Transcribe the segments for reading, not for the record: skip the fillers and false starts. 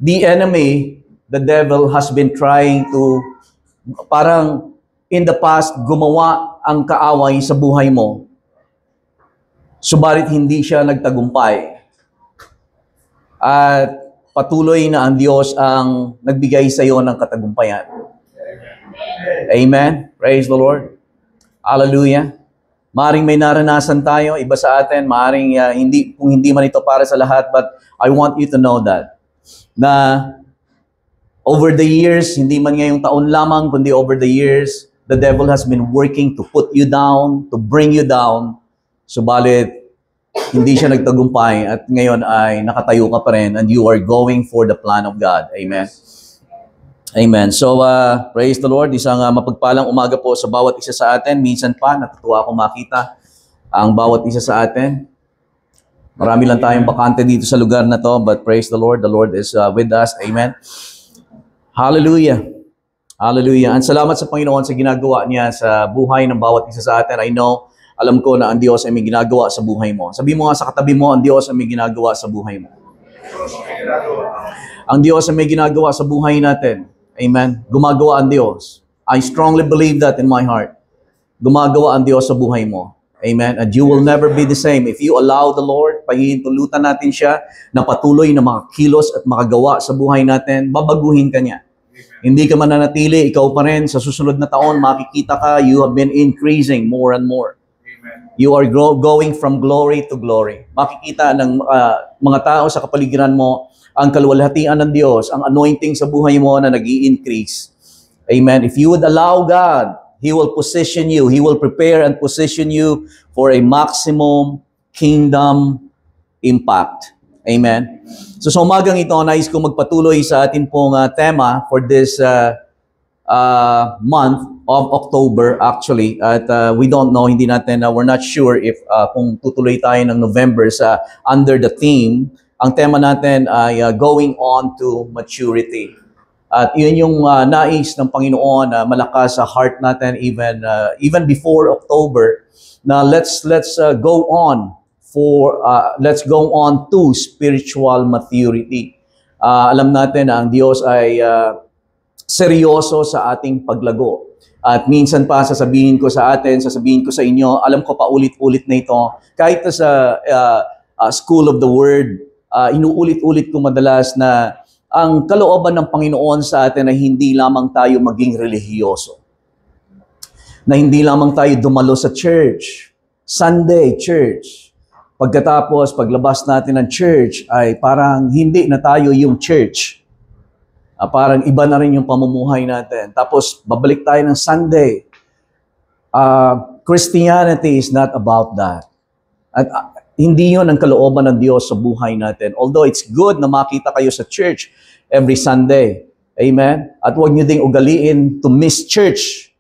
the enemy, the devil has been trying to, parang in the past, gumawa ang kaaway sa buhay mo. Subalit hindi siya nagtagumpay. At patuloy na ang Diyos ang nagbigay sa iyo ng katagumpayan. Amen. Praise the Lord. Hallelujah. Maaring may naranasan tayo, iba sa atin, maaring kung hindi man ito para sa lahat, but I want you to know that na over the years, hindi man ngayong taon lamang, kundi over the years, the devil has been working to put you down, to bring you down. Subalit, hindi siya nagtagumpay at ngayon ay nakatayo ka pa rin and you are going for the plan of God. Amen. Amen. So, praise the Lord. Isang mapagpalang umaga po sa bawat isa sa atin. Minsan pa, natutuwa akong makita ang bawat isa sa atin. Marami lang tayong bakante dito sa lugar na to, but praise the Lord is with us. Amen. Hallelujah. Hallelujah. Ang salamat sa Panginoon sa ginagawa niya sa buhay ng bawat isa sa atin. Alam ko na ang Diyos ay may ginagawa sa buhay mo. Sabi mo nga sa katabi mo, ang Diyos ay may ginagawa sa buhay mo. Ang Diyos ay may ginagawa sa buhay natin. Amen. Gumagawa ang Diyos. I strongly believe that in my heart. Gumagawa ang Diyos sa buhay mo. Amen. And you will never be the same. If you allow the Lord, pahihintulutan natin siya na patuloy na makakilos at makagawa sa buhay natin, babaguhin ka niya. Hindi ka mananatili, ikaw pa rin, sa susunod na taon, makikita ka, you have been increasing more and more. Amen. You are going from glory to glory. Makikita ng mga tao sa kapaligiran mo, ang kaluwalhatian ng Diyos, ang anointing sa buhay mo na nag-i-increase. Amen. If you would allow God, He will position you. He will prepare and position you for a maximum kingdom impact. Amen. So sa umagang ito, nais ko magpatuloy sa atin pong tema for this month of October actually. At we don't know, hindi natin, we're not sure if kung tutuloy tayo ng November sa under the theme. Ang tema natin ay going on to maturity. At yun yung nais ng Panginoon na malakas sa heart natin even before October na let's go on to spiritual maturity. Alam natin na ang Diyos ay seryoso sa ating paglago. At minsan pa sasabihin ko sa inyo, alam ko pa ulit-ulit na ito, kahit sa School of the Word, inuulit-ulit ko madalas na ang kalooban ng Panginoon sa atin ay hindi lamang tayo maging relihiyoso. Na hindi lamang tayo dumalo sa church, Sunday church. Pagkatapos, paglabas natin ng church, ay parang hindi na tayo yung church. Parang iba na rin yung pamumuhay natin. Tapos, babalik tayo ng Sunday. Christianity is not about that. At hindi yun ang kalooban ng Diyos sa buhay natin. Although it's good na makita kayo sa church every Sunday. Amen? At huwag nyo ding ugaliin to miss church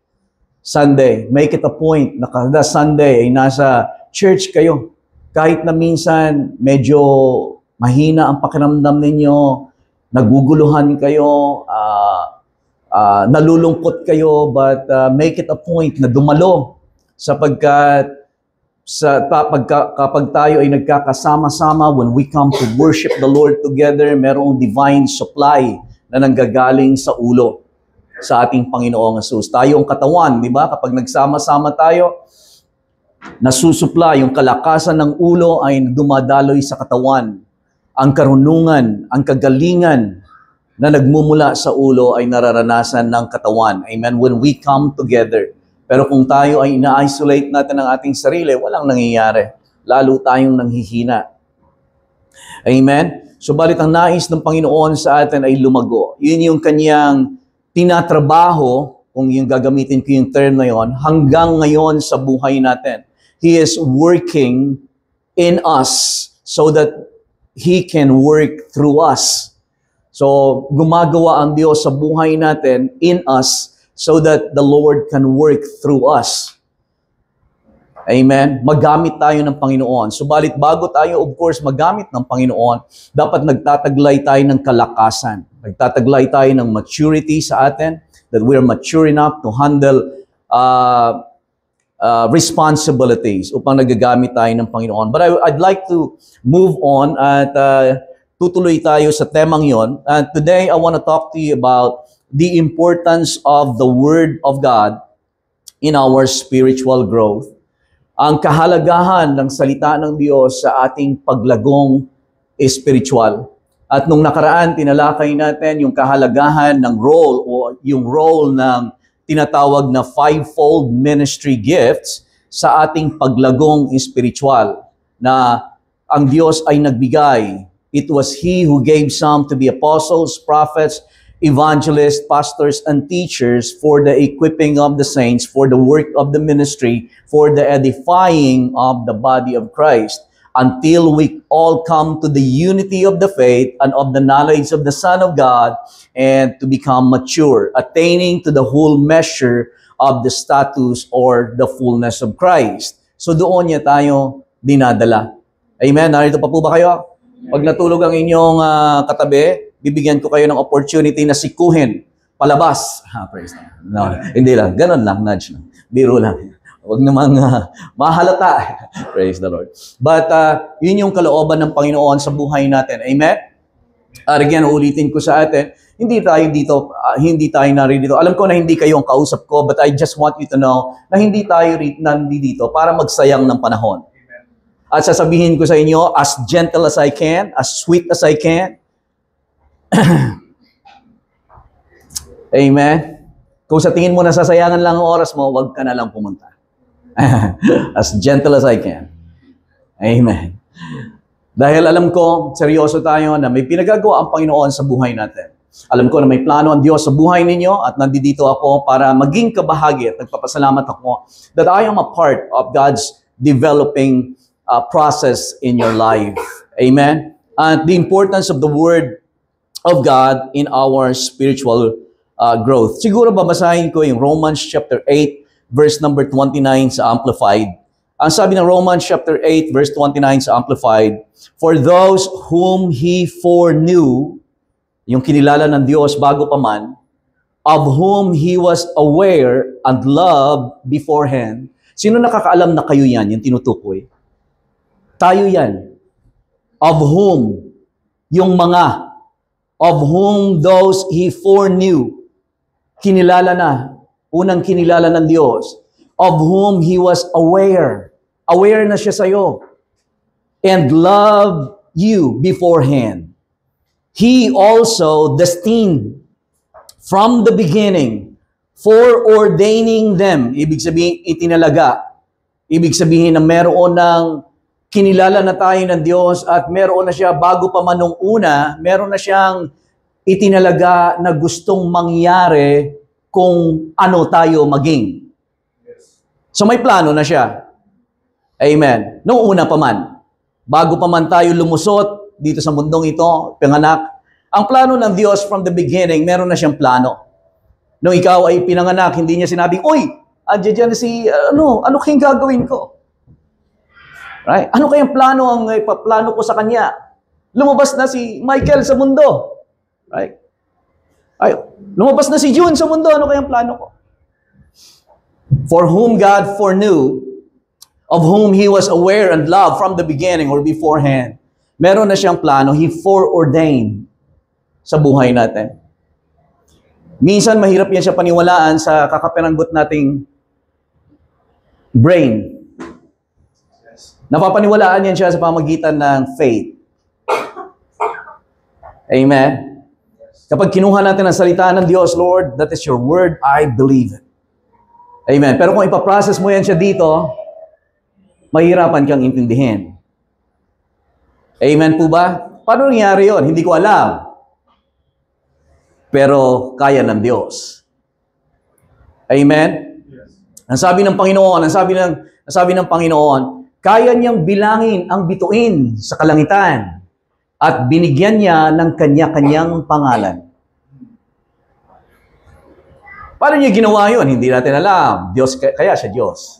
Sunday. Make it a point na kada Sunday ay nasa church kayo. Kahit na minsan medyo mahina ang pakiramdam ninyo, naguguluhan kayo, nalulungkot kayo, but make it a point na dumalo sapagkat kapag tayo ay nagkakasama-sama, when we come to worship the Lord together, merong divine supply na nanggagaling sa ulo sa ating Panginoong Jesus. Tayo ang katawan, di ba? Kapag nagsama-sama tayo, nasusupply yung kalakasan ng ulo ay dumadaloy sa katawan. Ang karunungan, ang kagalingan na nagmumula sa ulo ay nararanasan ng katawan. Amen? When we come together. Pero kung tayo ay ina-isolate natin ang ating sarili, walang nangyayari. Lalo tayong nanghihina. Amen? Subalit ang nais ng Panginoon sa atin ay lumago. Yun yung kanyang tinatrabaho, kung yung gagamitin ko yung term na yon, hanggang ngayon sa buhay natin. He is working in us so that He can work through us. So, gumagawa ang Diyos sa buhay natin in us so that the Lord can work through us. Amen? Magamit tayo ng Panginoon. Subalit bago tayo, of course, magamit ng Panginoon, dapat nagtataglay tayo ng kalakasan. Nagtataglay tayo ng maturity sa atin, that we are mature enough to handle responsibilities upang nagagamit tayo ng Panginoon. But I'd like to move on at tutuloy tayo sa temang yon. And today, I want to talk to you about the importance of the Word of God in our spiritual growth. Ang kahalagahan ng salita ng Diyos sa ating paglagong spiritual. At nung nakaraan, tinalakay natin yung kahalagahan ng role o yung role ng tinatawag na fivefold ministry gifts sa ating paglagong spiritual. Na ang Diyos ay nagbigay. It was He who gave some to be apostles, prophets, evangelists, pastors, and teachers for the equipping of the saints, for the work of the ministry, for the edifying of the body of Christ, until we all come to the unity of the faith and of the knowledge of the Son of God, and to become mature, attaining to the whole measure of the status or the fullness of Christ. So doon niya tayo dinadala. Amen? Narito pa po ba kayo? Pag natulog ang inyong katabi, bibigyan ko kayo ng opportunity na sikuhin, palabas. Praise God. No, hindi lang. Ganon lang, nudge lang. Biro lang. Huwag namang mahalata. Praise the Lord. But yun yung kalooban ng Panginoon sa buhay natin. Amen? Again, ulitin ko sa atin, hindi tayo narito. Alam ko na hindi kayo ang kausap ko, but I just want you to know na hindi tayo nandito para magsayang ng panahon. At sasabihin ko sa inyo, as gentle as I can, as sweet as I can. Amen? Kung sa tingin mo na sasayangan lang ang oras mo, wag ka na lang pumunta. As gentle as I can. Amen. Dahil alam ko, seryoso tayo na may pinagagawa ang Panginoon sa buhay natin. Alam ko na may plano ang Diyos sa buhay ninyo at nandito ako para maging kabahagi at nagpapasalamat ako that I am a part of God's developing process in your life. Amen? And the importance of the Word of God in our spiritual growth. Siguro babasahin ko yung Romans chapter 8, verse number 29 sa Amplified. Ang sabi ng Romans chapter 8, verse 29 sa Amplified, for those whom He foreknew, yung kinilala ng Diyos bago pa man, of whom He was aware and loved beforehand. Sino nakakaalam na kayo yan, yung tinutukoy? Tayo yan. Of whom? Yung mga. Of whom those He foreknew. Kinilala na. Unang kinilala ng Diyos. Of whom He was aware. Aware na siya sa'yo. And loved you beforehand. He also destined from the beginning foreordaining them. Ibig sabihin, itinalaga. Ibig sabihin na meron ng kinilala na tayo ng Diyos at meron na siya bago pa man nung una, meron na siyang itinalaga na gustong mangyari kung ano tayo maging. So may plano na siya. Amen. Nung una pa man, bago pa man tayo lumusot dito sa mundong ito, pinganak, ang plano ng Diyos from the beginning, meron na siyang plano. Nung ikaw ay pinanganak, hindi niya sinabing, "Uy, andiyan si, ano kayong gagawin ko?" Right? Ano kayang plano ko sa kanya? Lumabas na si Michael sa mundo. Right? Ay, lumabas na si June sa mundo. Ano kayang plano ko? For whom God foreknew, of whom He was aware and loved from the beginning or beforehand. Meron na siyang plano. He foreordained sa buhay natin. Minsan, mahirap yan siya paniwalaan sa kakapiranggot nating brain. Napapaniwalaan yan siya sa pamagitan ng faith. Amen? Kapag kinuha natin ang salita ng Diyos, Lord, that is your word, I believe it. Amen. Pero kung ipaprocess mo yan siya dito, mahirapan kang intindihin. Amen po ba? Paano nangyari yun? Hindi ko alam. Pero kaya ng Diyos. Amen? Ang sabi ng Panginoon, ang sabi ng Panginoon, kaya niyang bilangin ang bituin sa kalangitan at binigyan niya ng kanya-kanyang pangalan. Paano niya ginawa yun? Hindi natin alam. Diyos, kaya siya Diyos.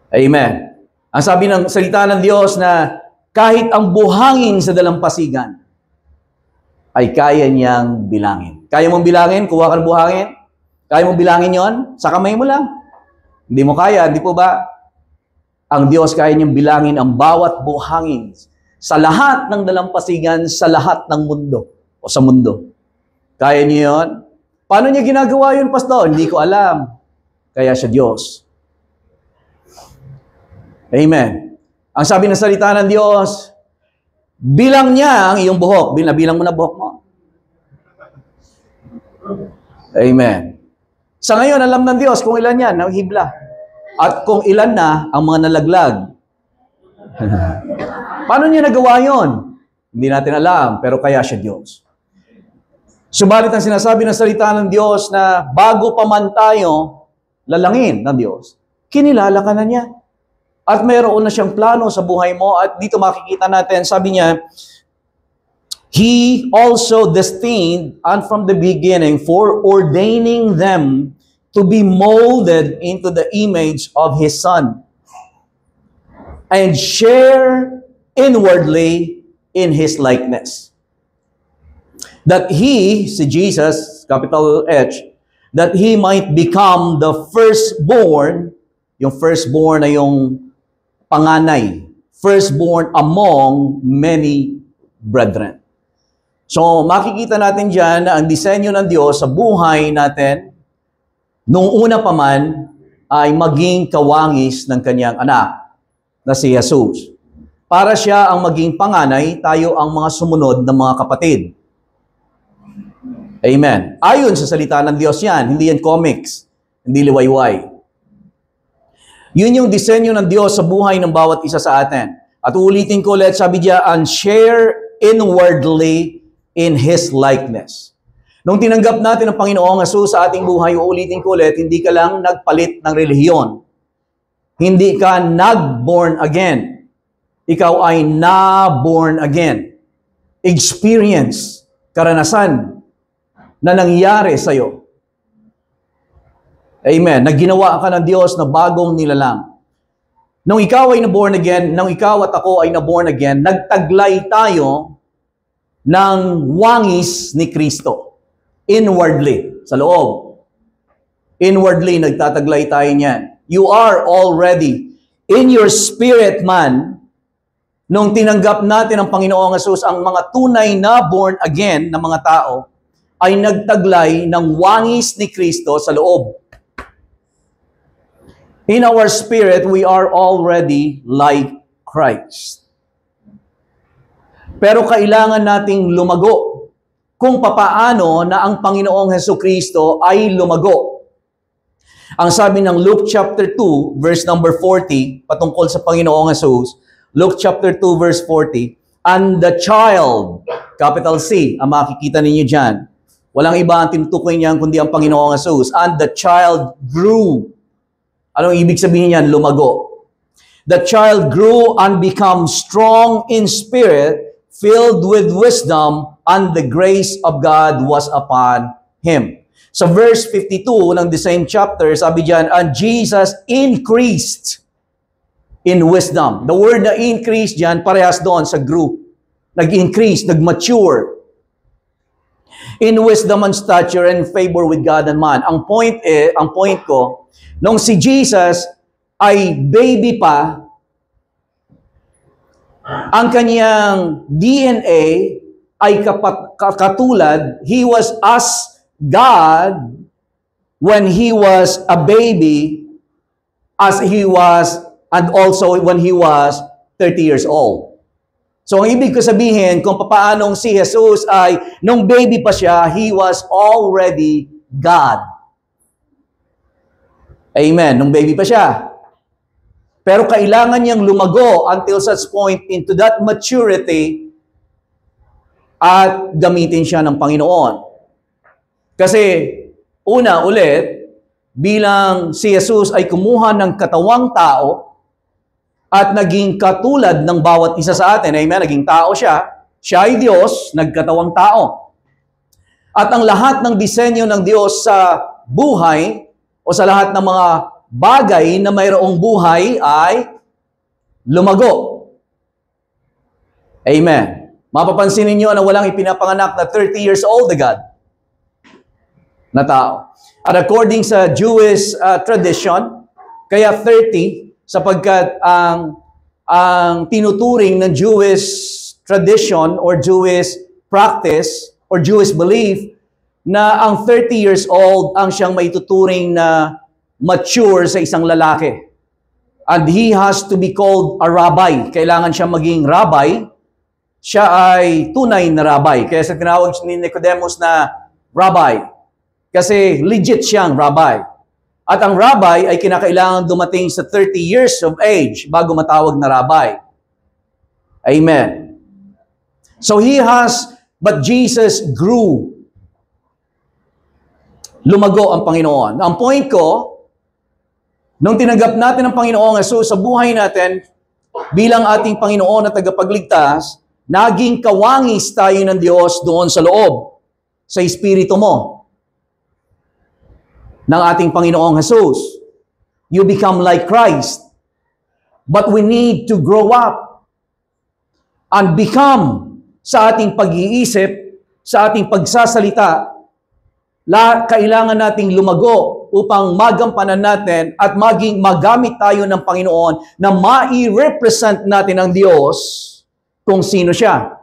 Amen. Ang sabi ng salita ng Diyos na kahit ang buhangin sa dalampasigan ay kaya niyang bilangin. Kaya mong bilangin? Kuha ka ng buhangin? Kaya mong bilangin yon? Sa kamay mo lang. Hindi mo kaya, hindi po ba? Ang Diyos kaya niyang bilangin ang bawat buhangin sa lahat ng dalampasigan, sa lahat ng mundo o sa mundo. Kaya niyo yun? Paano niya ginagawa yun, Pastor? Hindi ko alam. Kaya siya Diyos. Amen. Ang sabi ng salita ng Diyos, bilang niya ang iyong buhok. Bilang mo na buhok mo. Amen. Sa ngayon, alam ng Diyos kung ilan yan, ang hibla. At kung ilan na ang mga nalaglag. Paano niya nagawa yon? Hindi natin alam, pero kaya siya Diyos. Subalit ang sinasabi ng salita ng Diyos na bago pa man tayo lalangin ng Diyos, kinilala ka na niya. At mayroon na siyang plano sa buhay mo. At dito makikita natin, sabi niya, He also destined and from the beginning for ordaining them to be molded into the image of His Son and share inwardly in His likeness. That He, si Jesus, capital H, that He might become the firstborn, yung firstborn na yung panganay, firstborn among many brethren. So, makikita natin dyan na ang disenyo ng Diyos sa buhay natin, nung una pa man, ay maging kawangis ng kanyang anak, na si Jesus. Para siya ang maging panganay, tayo ang mga sumunod na mga kapatid. Amen. Ayon sa salita ng Diyos yan, hindi yan comics, hindi liwayway. Yun yung disenyo ng Diyos sa buhay ng bawat isa sa atin. At ulitin ko ulit, sabi diya, and share inwardly in His likeness. Nung tinanggap natin ang Panginoong Hesus sa ating buhay, uulitin ko ulit, hindi ka lang nagpalit ng relihiyon. Hindi ka nag-born again. Ikaw ay na-born again. Experience, karanasan na nangyari sa iyo. Amen. Nagginawa ka ng Diyos na bagong nilalang. Nung ikaw ay na-born again, nung ikaw at ako ay na-born again, nagtaglay tayo ng wangis ni Kristo. Inwardly, sa loob. Inwardly, nagtataglay tayo niyan. You are already in your spirit man, nung tinanggap natin ang Panginoong Hesus, ang mga tunay na born again na mga tao, ay nagtaglay ng wangis ni Kristo sa loob. In our spirit, we are already like Christ. Pero kailangan nating lumago kung papaano na ang Panginoong Hesukristo ay lumago. Ang sabi ng Luke chapter 2, verse number 40, patungkol sa Panginoong Hesus, Luke chapter 2, verse 40, and the child, capital C, ang makikita ninyo dyan. Walang iba ang tinutukoy niyan kundi ang Panginoong Hesus. And the child grew. Anong ibig sabihin niyan? Lumago. The child grew and became strong in spirit, filled with wisdom, and the grace of God was upon him. Sa verse 52 ng the same chapter, sabi diyan, and Jesus increased in wisdom. The word na increase diyan, parehas doon sa grew. Nag-increase, nag-mature. In wisdom and stature and favor with God and man. Ang point ko, nung si Jesus ay baby pa, ang kanyang DNA ay katulad, he was as God when he was a baby, as he was, and also when he was 30 years old. So, ang ibig ko sabihin, kung paanong si Jesus ay, nung baby pa siya, he was already God. Amen. Nung baby pa siya. Pero kailangan niyang lumago until such point into that maturity at gamitin siya ng Panginoon. Kasi, una ulit, bilang si Jesus ay kumuha ng katawang tao at naging katulad ng bawat isa sa atin. Amen? Naging tao siya. Siya ay Diyos, nagkatawang tao. At ang lahat ng disenyo ng Diyos sa buhay o sa lahat ng mga bagay na mayroong buhay ay lumago. Amen. Mapapansin ninyo na walang ipinapanganak na 30 years old na God na tao. At according sa Jewish tradition, kaya 30, sapagkat ang ang tinuturing ng Jewish tradition or Jewish practice or Jewish belief na ang 30 years old ang siyang maituturing na mature sa isang lalaki. And he has to be called a rabbi. Kailangan siya maging rabbi. Siya ay tunay na rabbi. Kaya sa tinawag ni Nicodemus na rabbi. Kasi legit siyang rabbi. At ang rabbi ay kinakailangan dumating sa 30 years of age bago matawag na rabbi. Amen. So but Jesus grew. Lumago ang Panginoon. Ang point ko, nung tinanggap natin ang Panginoon Jesus sa buhay natin, bilang ating Panginoon at tagapagligtas, naging kawangis tayo ng Diyos doon sa loob, sa espiritu mo, ng ating Panginoong Jesus. You become like Christ. But we need to grow up and become sa ating pag-iisip, sa ating pagsasalita, kailangan nating lumago upang magampanan natin at magamit tayo ng Panginoon na mai-represent natin ang Diyos kung sino siya.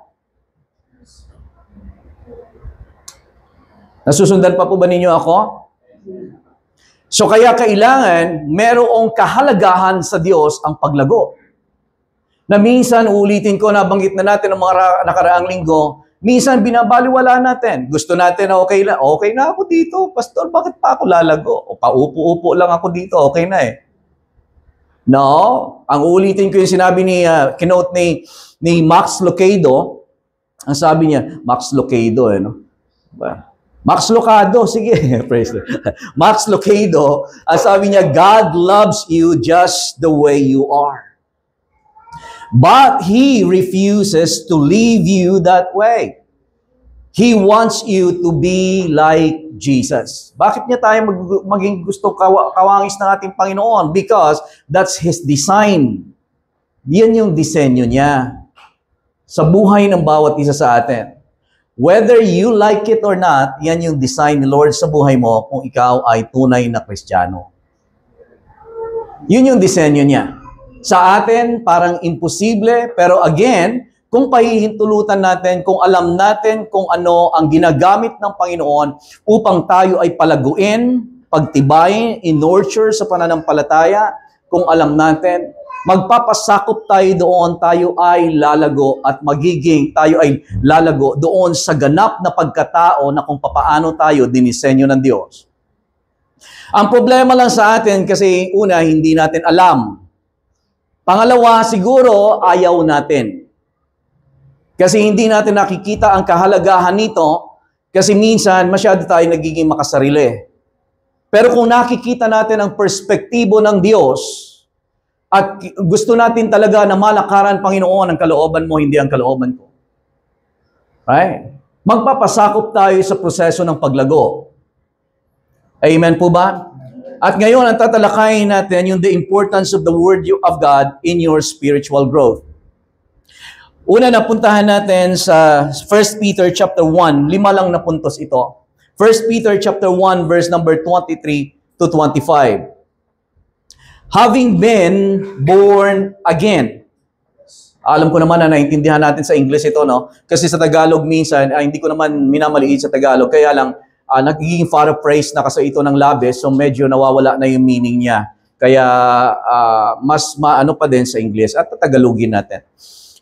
Nasusundan pa po ba ninyo ako? So kaya kailangan merong kahalagahan sa Diyos ang paglago. Na minsan, ulitin ko, nabanggit na natin ng mga nakaraang linggo, minsan binabaliwala natin. Gusto natin na okay na ako dito. Pastor, bakit pa ako lalago? O paupo-upo lang ako dito, okay na eh. No, ang ulitin ko yung sinabi kinote ni Max Lucado. Ang sabi niya, Max Lucado no? Max Lucado, sige. Praise the Lord. Max Lucado, ang sabi niya, God loves you just the way you are. But He refuses to leave you that way. He wants you to be like Jesus. Bakit niya tayo maging gusto kawangis ng ating Panginoon? Because that's His design. Yan yung disenyo niya sa buhay ng bawat isa sa atin. Whether you like it or not, yan yung design ni Lord sa buhay mo kung ikaw ay tunay na Kristiyano. Yun yung disenyo niya. Sa atin, parang imposible, pero again, kung pahihintulutan natin, kung alam natin kung ano ang ginagamit ng Panginoon upang tayo ay palaguin, pagtibayin, in-nurture sa pananampalataya, kung alam natin, magpapasakop tayo doon, tayo ay lalago at tayo ay lalago doon sa ganap na pagkatao na kung papaano tayo dinisenyo ng Diyos. Ang problema lang sa atin kasi una, hindi natin alam. Pangalawa, siguro ayaw natin. Kasi hindi natin nakikita ang kahalagahan nito kasi minsan masyado tayo nagiging makasarili. Pero kung nakikita natin ang perspektibo ng Diyos at gusto natin talaga na malakaran, Panginoon, ang kalooban mo, hindi ang kalooban ko. Right? Magpapasakop tayo sa proseso ng paglago. Amen po ba? At ngayon, ang tatalakayin natin yung the importance of the Word of God in your spiritual growth. Una, napuntahan natin sa 1 Peter chapter 1. 5 lang na puntos ito. 1 Peter chapter 1, verse number 23 to 25. Having been born again. Alam ko naman na naintindihan natin sa English ito, no? Kasi sa Tagalog minsan, hindi ko naman minamaliit sa Tagalog. Kaya lang, nagiging paraphrase na kasi ito ng labis, so medyo nawawala na yung meaning niya. Kaya mas maano pa din sa English at Tagalogin natin.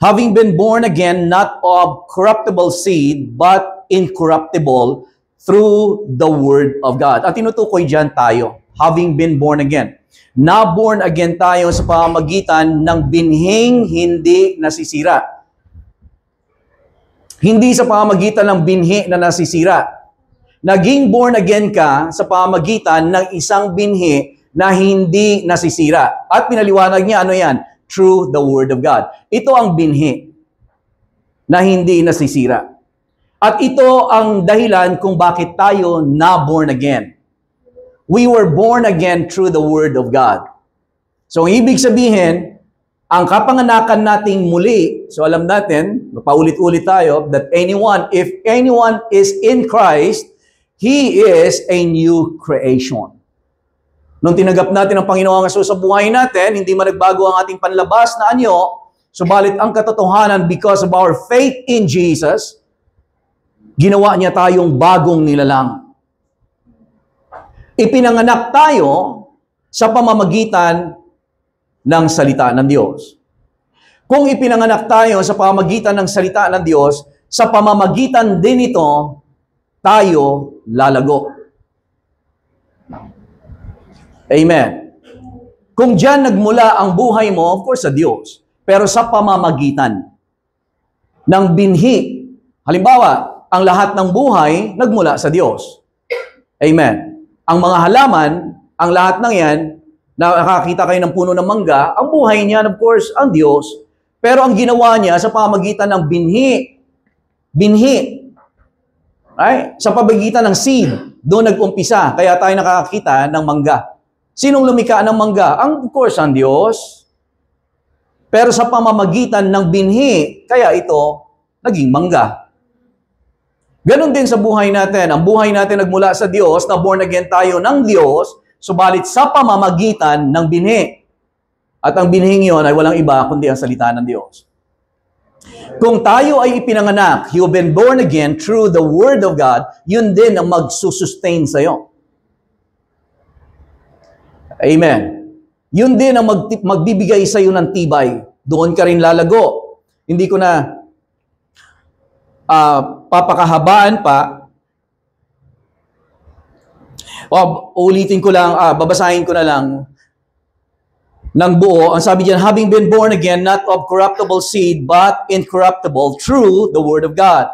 Having been born again, not of corruptible seed, but incorruptible through the Word of God. At tinutukoy dyan tayo, having been born again. Na-born again tayo sa pamamagitan ng binhing hindi nasisira. Hindi sa pamamagitan ng binhi na nasisira. Naging born again ka sa pamamagitan ng isang binhi na hindi nasisira. At pinaliwanag niya, ano yan? Through the Word of God. Ito ang binhi na hindi nasisira. At ito ang dahilan kung bakit tayo na-born again. We were born again through the Word of God. So, ang ibig sabihin, ang kapanganakan nating muli, so alam natin, paulit-ulit tayo, that if anyone is in Christ, he is a new creation. Nung tinanggap natin ang Panginoong Hesus sa buhay natin, hindi man nagbago ang ating panlabas na anyo, subalit ang katotohanan, because of our faith in Jesus, ginawa niya tayong bagong nilalang. Ipinanganak tayo sa pamamagitan ng salita ng Diyos. Kung ipinanganak tayo sa pamamagitan ng salita ng Diyos, sa pamamagitan din ito, tayo lalago. Amen. Kung diyan nagmula ang buhay mo, of course sa Diyos, pero sa pamamagitan ng binhi. Halimbawa, ang lahat ng buhay nagmula sa Diyos. Amen. Ang mga halaman, ang lahat ng yan, nakakita kayo ng puno ng mangga, ang buhay niya, of course, ang Diyos. Pero ang ginawa niya sa pamamagitan ng binhi. Binhi. Right? Sa pamamagitan ng seed, doon nag-umpisa. Kaya tayo nakakita ng mangga. Sinong lumikha ng mangga? Of course, ang Diyos. Pero sa pamamagitan ng binhi, kaya ito naging mangga. Ganon din sa buhay natin. Ang buhay natin nagmula sa Diyos, na born again tayo ng Diyos, subalit sa pamamagitan ng binhi. At ang binhing yun ay walang iba kundi ang salita ng Diyos. Kung tayo ay ipinanganak, you've been born again through the Word of God, yun din ang magsusustain sa'yo. Amen. Yun din ang magbibigay sa iyo ng tibay. Doon ka rin lalago. Hindi ko na papakahabaan pa. Ulitin ko lang, babasahin ko na lang ng buo. Ang sabi diyan, having been born again, not of corruptible seed, but incorruptible, through the Word of God,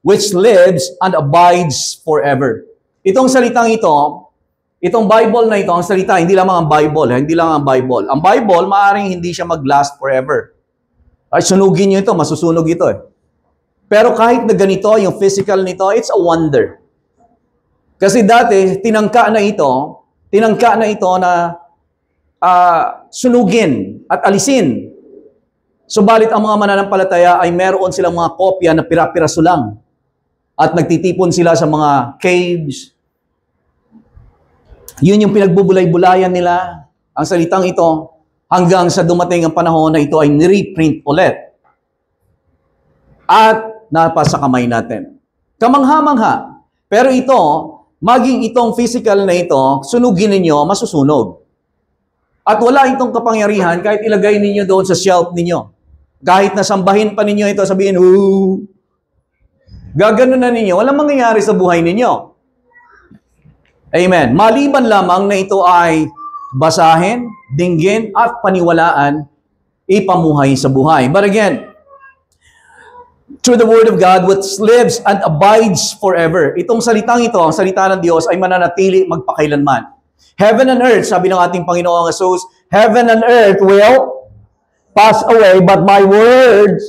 which lives and abides forever. Itong salitang ito, itong Bible na ito, ang salita, hindi lamang ang Bible. Hindi lang ang Bible. Ang Bible, maaaring hindi siya mag-last forever. Ay, sunugin nyo ito, masusunog ito eh. Pero kahit na ganito, yung physical nito, it's a wonder. Kasi dati, tinangka na ito na sunugin at alisin. Subalit ang mga mananampalataya ay meron silang mga kopya na pira-piraso lang. At nagtitipon sila sa mga caves. Yun yung pinagbubulay-bulayan nila, ang salitang ito, hanggang sa dumating ang panahon na ito ay nireprint ulit. At napasa kamay natin. Kamangha-mangha. Pero ito, maging itong physical na ito, sunugin ninyo, masusunog. At wala itong kapangyarihan kahit ilagay ninyo doon sa shelf ninyo. Kahit nasambahin pa ninyo ito, sabihin, "Ooh!" Gaganon na ninyo, walang mangyayari sa buhay ninyo. Amen. Maliban lamang na ito ay basahin, dinggin, at paniwalaan, ipamuhay sa buhay. But again, through the Word of God, which lives and abides forever. Itong salitang ito, ang salita ng Diyos, ay mananatili magpakailanman. Heaven and earth, sabi ng ating Panginoong Hesus, heaven and earth will pass away, but my words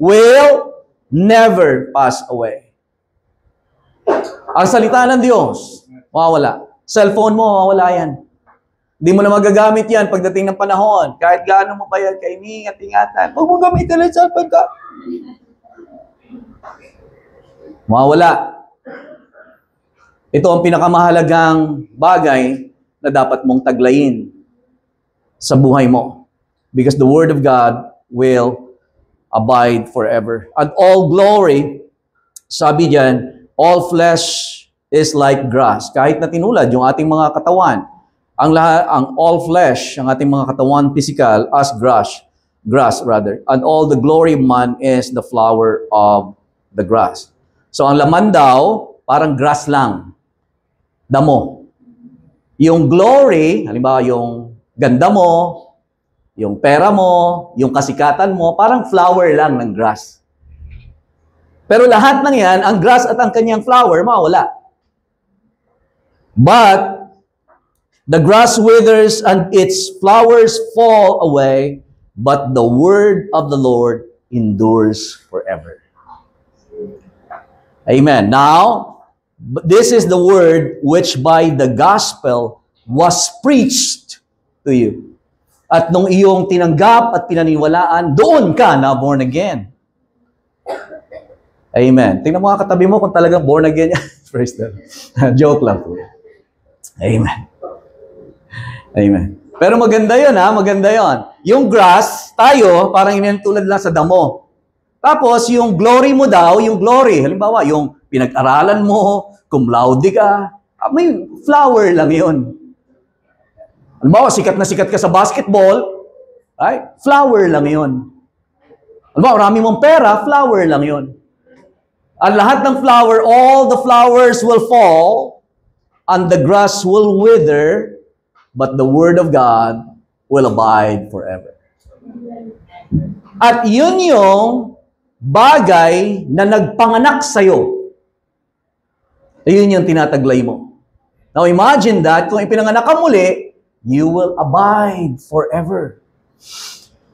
will never pass away. Ang salita ng Diyos, mawawala. Cellphone mo, mawawala yan. Hindi mo na magagamit yan pagdating ng panahon. Kahit gaano mo pa yan, kay ingat-ingatan. Huwag mo gamitin ang cellphone ka. Mawawala. Ito ang pinakamahalagang bagay na dapat mong taglayin sa buhay mo. Because the Word of God will abide forever. And all glory, sabi diyan, all flesh is like grass. Kahit na tinulad yung ating mga katawan, ang all flesh, ang ating mga katawan physical, as grass rather. And all the glory of man is the flower of the grass. So ang laman daw, parang grass lang. Damo. Yung glory, halimbawa yung ganda mo, yung pera mo, yung kasikatan mo, parang flower lang ng grass. Pero lahat ng yan, ang grass at ang kanyang flower, mawala. But the grass withers and its flowers fall away, but the word of the Lord endures forever. Amen. Now, this is the word which by the gospel was preached to you. At nung iyong tinanggap at pinaniwalaan, doon ka na born again. Amen. Tingnan mo nga katabi mo kung talagang born again yan. Praise the Lord. Joke lang po. Amen. Amen. Pero maganda yun, ha? Maganda yun. Yung grass, tayo, parang inintulad lang sa damo. Tapos, yung glory mo daw, yung glory, halimbawa, yung pinag-aralan mo, cum laude ka, may flower lang yun. Halimbawa, sikat na sikat ka sa basketball, right? Flower lang yun. Halimbawa, marami mong pera, flower lang yun. Ang lahat ng flower, all the flowers will fall, and the grass will wither, but the word of God will abide forever. At yun yung bagay na nagpanganak sa'yo. Yun yung tinataglay mo. Now imagine that, kung ipinanganak ka muli, you will abide forever.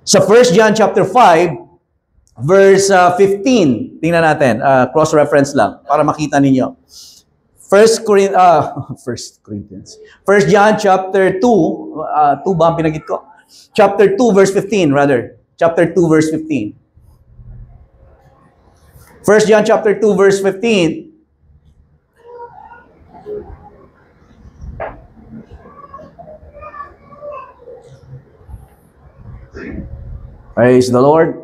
Sa 1 John chapter 5, verse 15, tingnan natin, cross-reference lang, para makita ninyo. 1 John chapter 2, 2 ba ang pinagit ko? Chapter 2 verse 15 rather. Chapter 2 verse 15. 1 John chapter 2 verse 15. Praise the Lord.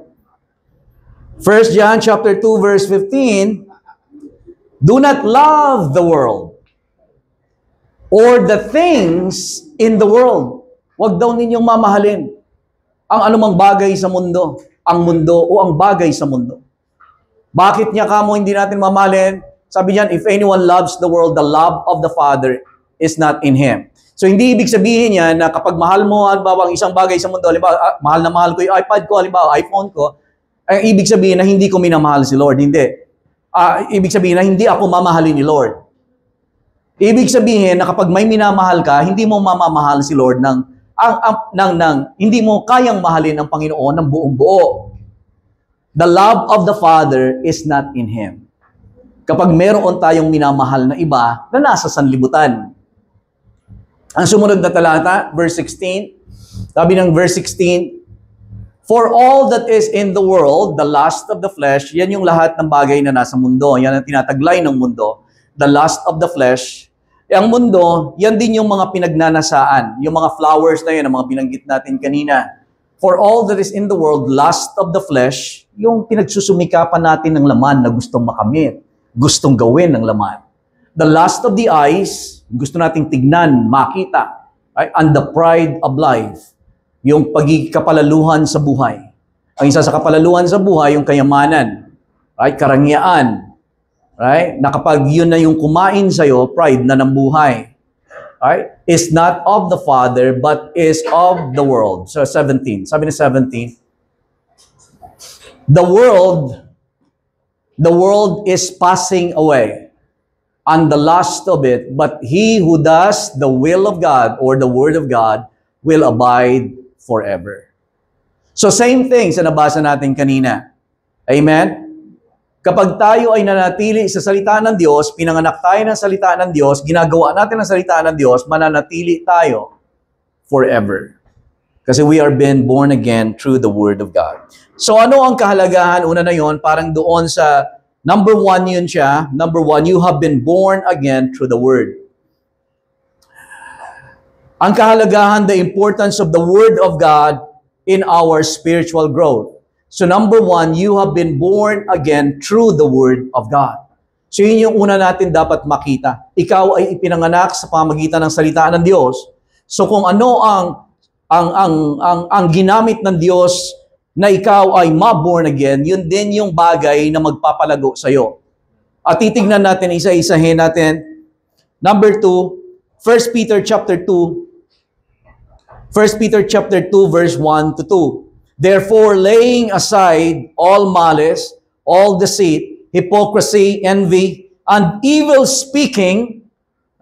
1 John chapter 2 verse 15. Do not love the world or the things in the world. Huwag daw ninyong mamahalin ang anumang bagay sa mundo, ang mundo o ang bagay sa mundo. Bakit niya kamo hindi natin mamahalin? Sabi niyan, if anyone loves the world, the love of the Father is not in him. So hindi ibig sabihin niya na kapag mahal mo halimbawa ang isang bagay sa mundo, halimbawa mahal na mahal ko yung iPad ko, halimbawa iPhone ko, ay ibig sabihin na hindi ko minamahal si Lord. Hindi. Ibig sabihin na hindi ako mamahalin ni Lord. Ibig sabihin na kapag may minamahal ka, hindi mo mamamahal si Lord hindi mo kayang mahalin ng Panginoon ng buong buo. The love of the Father is not in Him. Kapag meron tayong minamahal na iba na nasa sanlibutan. Ang sumunod na talata, verse 16, sabi ng verse 16, for all that is in the world, the lust of the flesh, yan yung lahat ng bagay na nasa mundo. Yan ang tinataglay ng mundo. The lust of the flesh. Ang mundo, yan din yung mga pinagnanasaan. Yung mga flowers na yan, ang mga binanggit natin kanina. For all that is in the world, lust of the flesh, yung pinagsusumikapan natin ng laman na gustong makamit, gustong gawin ng laman. The lust of the eyes, gusto nating tignan, makita. Right? And the pride of life. Yung pagkapalaluhan sa buhay. Ang isa sa kapalaluhan sa buhay, yung kayamanan, right? Karangyaan, right? Na kapag yun na yung kumain sa'yo, pride na ng buhay, right? Is not of the Father, but is of the world. So 17, sabi ni 17, the world is passing away, and the lust of it, but he who does the will of God, or the word of God, will abide forever. So same thing sa nabasa natin kanina. Amen? Kapag tayo ay nanatili sa salita ng Diyos, pinanganak tayo ng salita ng Diyos, ginagawa natin ang salita ng Diyos, mananatili tayo forever. Kasi we are been born again through the Word of God. So ano ang kahalagahan? Una na yon, parang doon sa number 1 yun siya. Number 1, you have been born again through the Word. Ang kahalagahan, the importance of the Word of God in our spiritual growth. So number 1, you have been born again through the Word of God. So yun yung una natin dapat makita. Ikaw ay ipinanganak sa pamagitan ng salita ng Diyos. So kung ano ang ginamit ng Diyos na ikaw ay ma-born again, yun din yung bagay na magpapalago sa iyo. At titignan natin, isa-isahin natin. Number 2, 1 Peter chapter 2, 1 Peter chapter 2 verse 1 to 2. Therefore, laying aside all malice, all deceit, hypocrisy, envy, and evil speaking,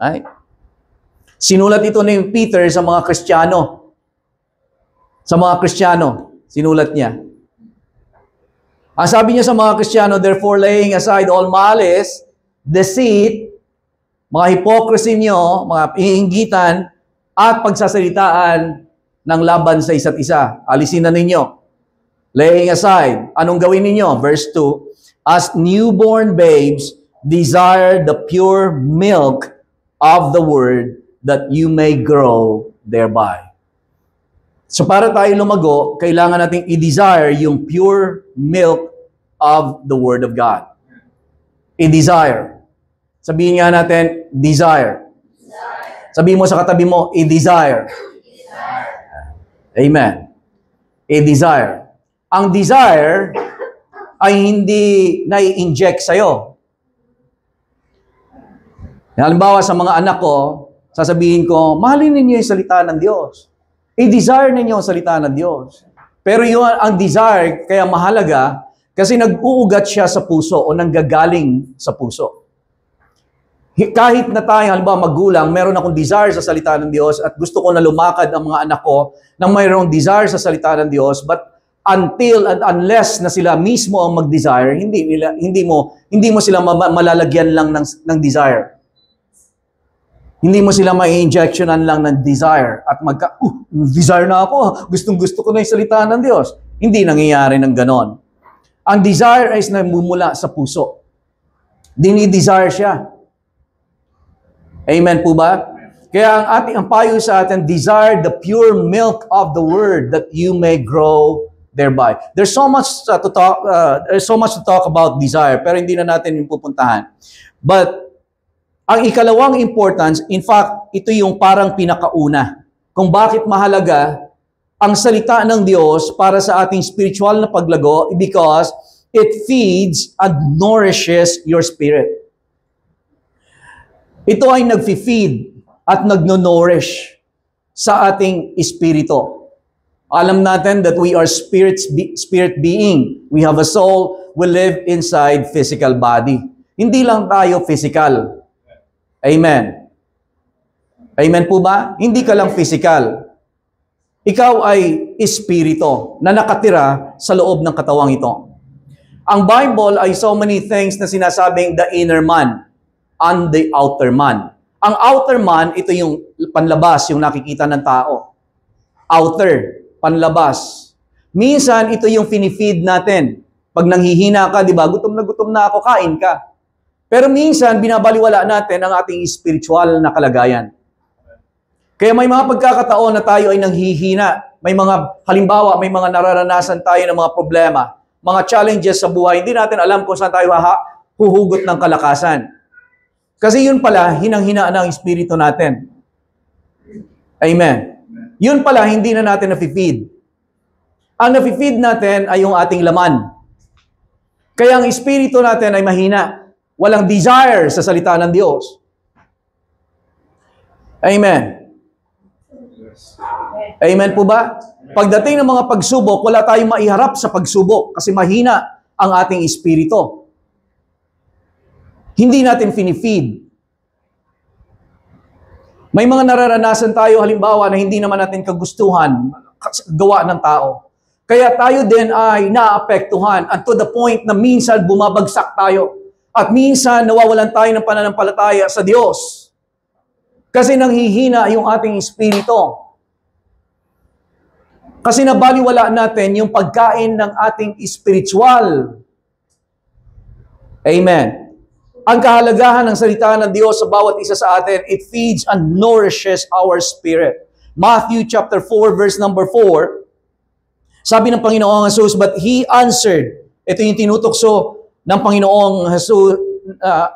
right? Sinulat ito ni Peter sa mga Kristiyano. Sa mga Kristiyano, sinulat niya. Ang sabi niya sa mga Kristiyano, therefore, laying aside all malice, deceit, mga hypocrisy niyo, mga iinggitan, at pagsasalitaan ng laban sa isa't isa. Alisin na ninyo. Laying aside. Anong gawin ninyo? Verse 2, as newborn babes, desire the pure milk of the word that you may grow thereby. So para tayo lumago, kailangan nating i-desire yung pure milk of the Word of God. I-desire. Sabihin nga natin, desire. Sabihin mo sa katabi mo, i-desire. Amen. I-desire. Ang desire ay hindi nai-inject sa'yo. Halimbawa sa mga anak ko, sasabihin ko, mahalin ninyo yung salita ng Diyos. I-desire ninyo ang salita ng Diyos. Pero yun ang desire, kaya mahalaga, kasi nag-uugat siya sa puso o nanggagaling sa puso. Kahit na tayo, halimbawa magulang, meron akong desire sa salita ng Diyos at gusto ko na lumakad ang mga anak ko nang mayroong desire sa salita ng Diyos, but until and unless na sila mismo ang mag-desire, hindi mo sila malalagyan lang ng desire. Hindi mo sila ma-injectionan lang ng desire at desire na ako, gustong-gusto ko na yung salita ng Diyos. Hindi nangyayari ng ganon. Ang desire ay namumula sa puso. Dini-desire siya. Amen po ba? Kaya ang payo sa atin, desire the pure milk of the Word that you may grow thereby. There's so much to talk about desire, pero hindi na natin yung pupuntahan. But ang ikalawang importance, in fact, ito yung parang pinakauna. Kung bakit mahalaga ang salita ng Diyos para sa ating spiritual na paglago, because it feeds and nourishes your spirit. Ito ay nag-feed at nagno-nourish sa ating espiritu. Alam natin that we are spirit being. We have a soul. We live inside physical body. Hindi lang tayo physical. Amen. Amen po ba? Hindi ka lang physical. Ikaw ay espiritu na nakatira sa loob ng katawang ito. Ang Bible ay so many things na sinasabing the inner man and the outer man. Ang outer man, ito yung panlabas, yung nakikita ng tao. Outer, panlabas. Minsan, ito yung finifeed natin. Pag nanghihina ka, di ba, gutom na ako, kain ka. Pero minsan, binabaliwala natin ang ating spiritual na kalagayan. Kaya may mga pagkakataon na tayo ay nanghihina. May mga, halimbawa, may mga nararanasan tayo ng mga problema, mga challenges sa buhay. Hindi natin alam kung saan tayo huhugot ng kalakasan. Kasi yun pala, hinang-hina na ang espiritu natin. Amen. Yun pala, hindi na natin na-feed. Ang na-feed natin ay yung ating laman. Kaya ang espiritu natin ay mahina. Walang desire sa salita ng Diyos. Amen. Amen po ba? Pagdating ng mga pagsubok, wala tayong maiharap sa pagsubok kasi mahina ang ating espiritu. Hindi natin finifeed. May mga nararanasan tayo, halimbawa, na hindi naman natin kagustuhan, gawa ng tao. Kaya tayo din ay naapektuhan and to the point na minsan bumabagsak tayo. At minsan, nawawalan tayo ng pananampalataya sa Diyos. Kasi nanghihina yung ating espiritu. Kasi nabaliwala natin yung pagkain ng ating spiritual. Amen. Ang kahalagahan ng salita ng Diyos sa bawat isa sa atin, it feeds and nourishes our spirit. Matthew chapter 4, verse number 4, sabi ng Panginoong Jesus, but He answered, ito yung tinutokso ng Panginoong Jesus,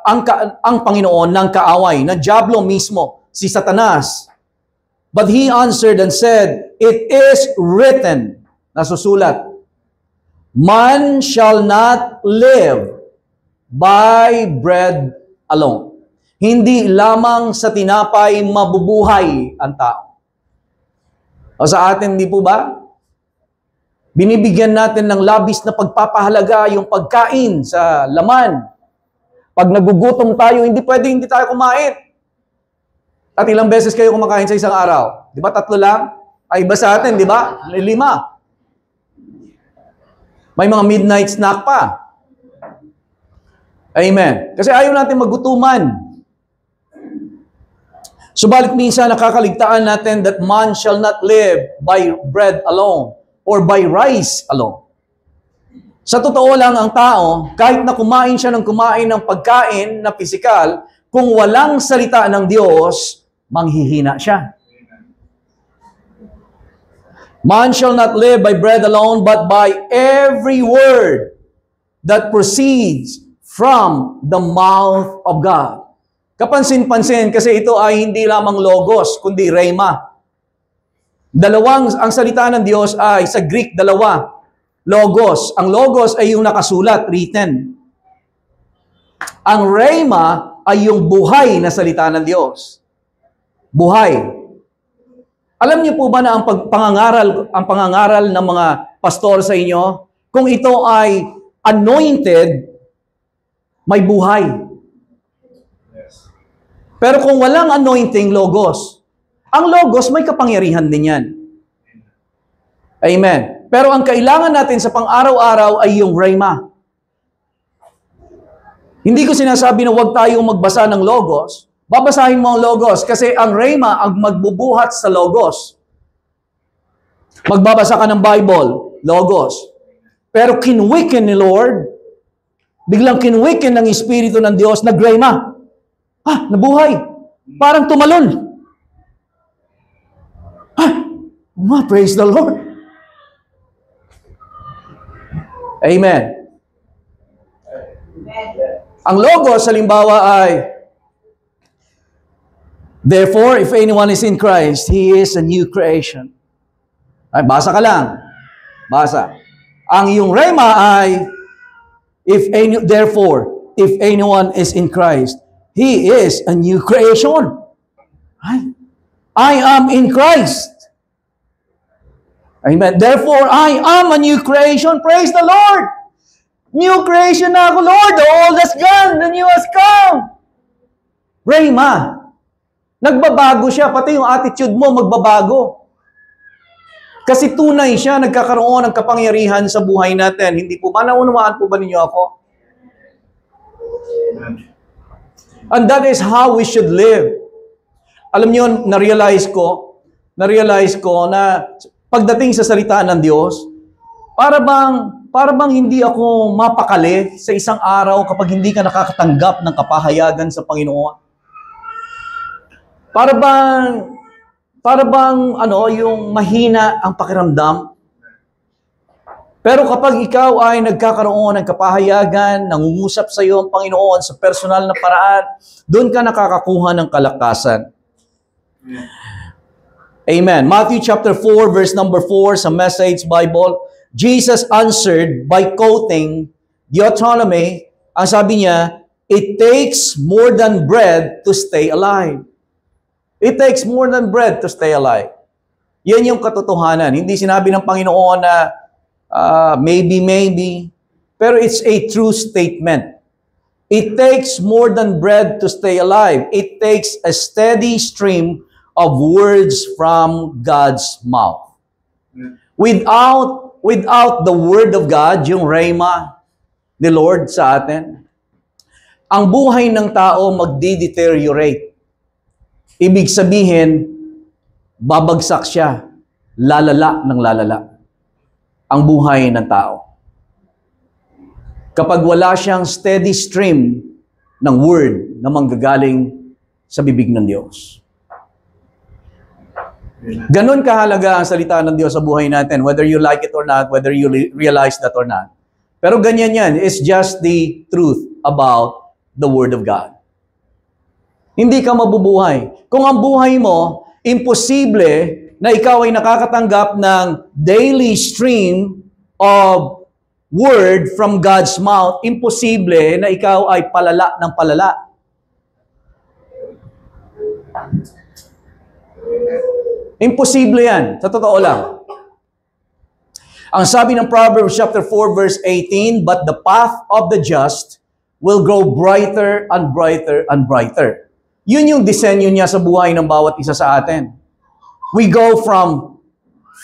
ang Panginoon ng kaaway, ng Diablo mismo, si Satanas. But He answered and said, it is written, nasusulat, man shall not live by bread alone. Hindi lamang sa tinapay mabubuhay ang tao. O sa atin, di po ba? Binibigyan natin ng labis na pagpapahalaga yung pagkain sa laman. Pag nagugutom tayo, hindi tayo kumain. At ilang beses kayo kumakain sa isang araw? Di ba 3 lang? Ay iba sa atin, di ba? 5. May mga midnight snack pa. Amen. Kasi ayaw natin magutuman. Subalit minsan nakakaligtaan natin that man shall not live by bread alone or by rice alone. Sa totoo lang ang tao, kahit na kumain siya ng pagkain na pisikal, kung walang salita ng Diyos, manghihina siya. Man shall not live by bread alone, but by every word that proceeds from the mouth of God. Kapansin-pansin, kasi ito ay hindi lamang logos, kundi rhema. Ang salita ng Diyos ay sa Greek, dalawa. Logos. Ang logos ay yung nakasulat, written. Ang rhema ay yung buhay na salita ng Diyos. Buhay. Alam niyo po ba na ang pangangaral ng mga pastor sa inyo, kung ito ay anointed, may buhay. Pero kung walang anointing, logos. Ang logos, may kapangyarihan din yan. Amen. Pero ang kailangan natin sa pang-araw-araw ay yung rhema. Hindi ko sinasabi na huwag tayong magbasa ng logos. Babasahin mo ang logos kasi ang rhema ang magbubuhat sa logos. Magbabasa ka ng Bible, logos. Pero kinwikin ni Lord, biglang kinwikin ng Espiritu ng Diyos, nag-rhema. Nabuhay. Parang tumalon. Praise the Lord. Amen. Ang logos, halimbawa ay, therefore, if anyone is in Christ, he is a new creation. Ay, basa ka lang. Basa. Ang iyong rhema ay, therefore, if anyone is in Christ, he is a new creation. I am in Christ. Amen. Therefore, I am a new creation. Praise the Lord. New creation na ako, Lord. The old has gone. The new has come. Rhema. Nagbabago siya. Pati yung attitude mo magbabago. Kasi tunay siya, nagkakaroon ng kapangyarihan sa buhay natin. Hindi po ba? Naunawaan po ba ninyo ako? And that is how we should live. Alam niyo, na-realize ko na pagdating sa salita ng Diyos, para bang hindi ako mapakali sa isang araw kapag hindi ka nakakatanggap ng kapahayagan sa Panginoon. Para bang yung mahina ang pakiramdam. Pero kapag ikaw ay nagkakaroon ng kapahayagan, nangungusap sa iyo ang Panginoon sa personal na paraan, doon ka nakakakuha ng kalakasan. Amen. Matthew chapter 4, verse number 4 sa Message Bible, Jesus answered by quoting Deuteronomy. Ang sabi niya, it takes more than bread to stay alive. It takes more than bread to stay alive. Yan yung katotohanan. Hindi sinabi ng Panginoon na maybe, pero it's a true statement. It takes more than bread to stay alive. It takes a steady stream of words from God's mouth. Without the Word of God, yung rhema ni Lord sa atin, ang buhay ng tao magdi-deteriorate. Ibig sabihin, babagsak siya, lalala ng lalala. Ang buhay ng tao. Kapag wala siyang steady stream ng Word na manggagaling sa bibig ng Diyos. Ganon kahalaga ang salita ng Diyos sa buhay natin, whether you like it or not, whether you realize that or not. Pero ganyan yan. It's just the truth about the Word of God. Hindi ka mabubuhay. Kung ang buhay mo, imposible na ikaw ay nakakatanggap ng daily stream of Word from God's mouth, imposible na ikaw ay palala ng palala. Imposible yan. Sa totoo lang. Ang sabi ng Proverbs chapter 4 verse 18, but the path of the just will grow brighter and brighter and brighter. Yun yung disenyo niya sa buhay ng bawat isa sa atin. We go from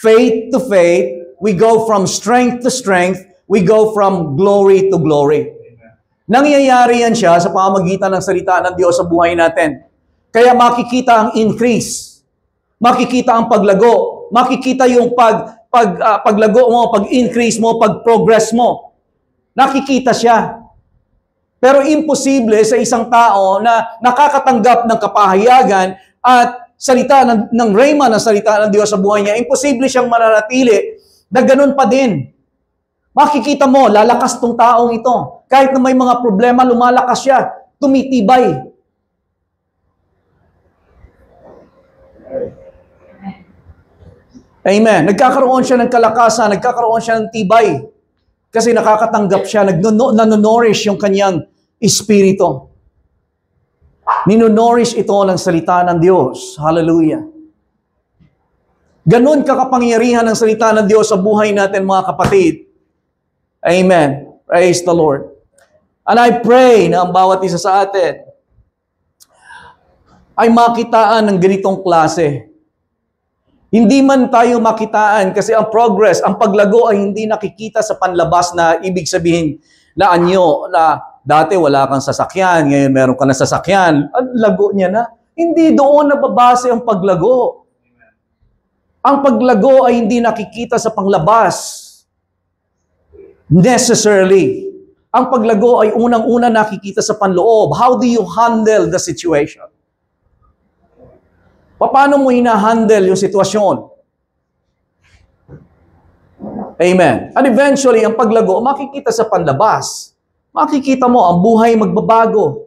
faith to faith. We go from strength to strength. We go from glory to glory. Nangyayari yan siya sa pamamagitan ng salita ng Diyos sa buhay natin. Kaya makikita ang increase. Makikita ang paglago. Makikita yung paglago mo, pag-increase mo, pag-progress mo. Nakikita siya. Pero imposible sa isang tao na nakakatanggap ng kapahayagan at salita ng rhema, ng salita ng Diyos sa buhay niya, imposible siyang mananatili na ganun pa din. Makikita mo, lalakas tong taong ito. Kahit na may mga problema, lumalakas siya, tumitibay. Amen. Nagkakaroon siya ng kalakasan, nagkakaroon siya ng tibay. Kasi nakakatanggap siya, nanonourish yung kanyang espiritu. Ninonourish ito ng salita ng Diyos. Hallelujah. Ganun kakapangyarihan ng salita ng Diyos sa buhay natin, mga kapatid. Amen. Praise the Lord. And I pray na ang bawat isa sa atin ay makitaan ng ganitong klase. Hindi man tayo makitaan kasi ang progress, ang paglago ay hindi nakikita sa panlabas na ibig sabihin na anyo na dati wala kang sasakyan, ngayon meron ka na sasakyan. Ang lago niya na. Hindi doon nababase ang paglago. Ang paglago ay hindi nakikita sa panglabas. Necessarily. Ang paglago ay unang-una nakikita sa panloob. How do you handle the situation? Paano mo hina-handle yung sitwasyon? Amen. And eventually, ang paglago, makikita sa panlabas. Makikita mo, ang buhay magbabago.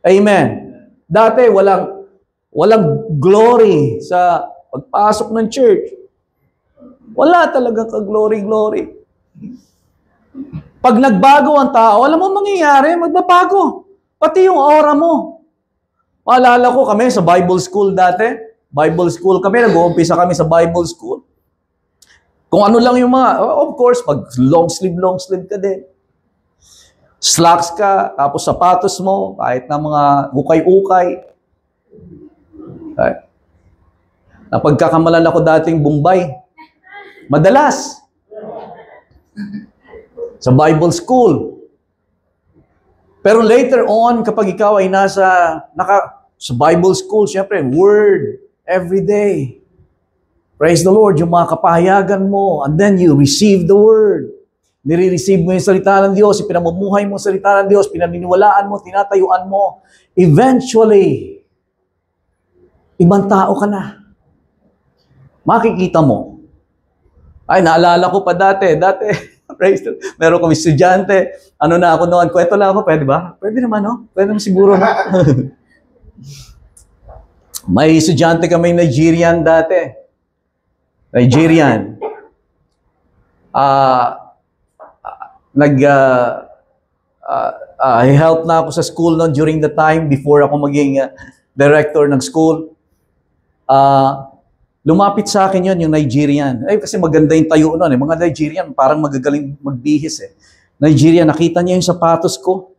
Amen. Dati, walang glory sa pagpasok ng church. Wala talaga ka-glory-glory. Pag nagbago ang tao, alam mo mangyayari, magbabago. Pati yung aura mo. Maalala ko kami sa Bible school dati. Bible school kami, nag-uumpisa kami sa Bible school. Kung ano lang yung mga, of course, pag long sleeve ka din. Slacks ka, tapos sapatos mo, kahit na mga ukay-ukay. Okay. Napagkakamalan ako dating Bombay. Madalas. Sa Bible school. Pero later on, kapag ikaw ay sa Bible school, syempre, word, every day. Praise the Lord, yung mga kapahayagan mo, and then you receive the word. Nire-receive mo yung salita ng Diyos, ipinamumuhay mo yung salita ng Diyos, pinaniniwalaan mo, tinatayuan mo. Eventually, ibang tao ka na. Makikita mo. Ay, naalala ko pa dati, praise the Lord, meron kami estudyante, ano na ako noon, kwento lang ako, pwede ba? Pwede naman, no? Pwede naman siguro, no? May estudyante kami Nigerian dati. Nigerian. Help na ako sa school noon during the time before ako maging director ng school. Lumapit sa akin yon yung Nigerian. Kasi maganda yung tayo noon. Mga Nigerian, parang magagaling magbihis eh. Nigerian, nakita niya yung sapatos ko.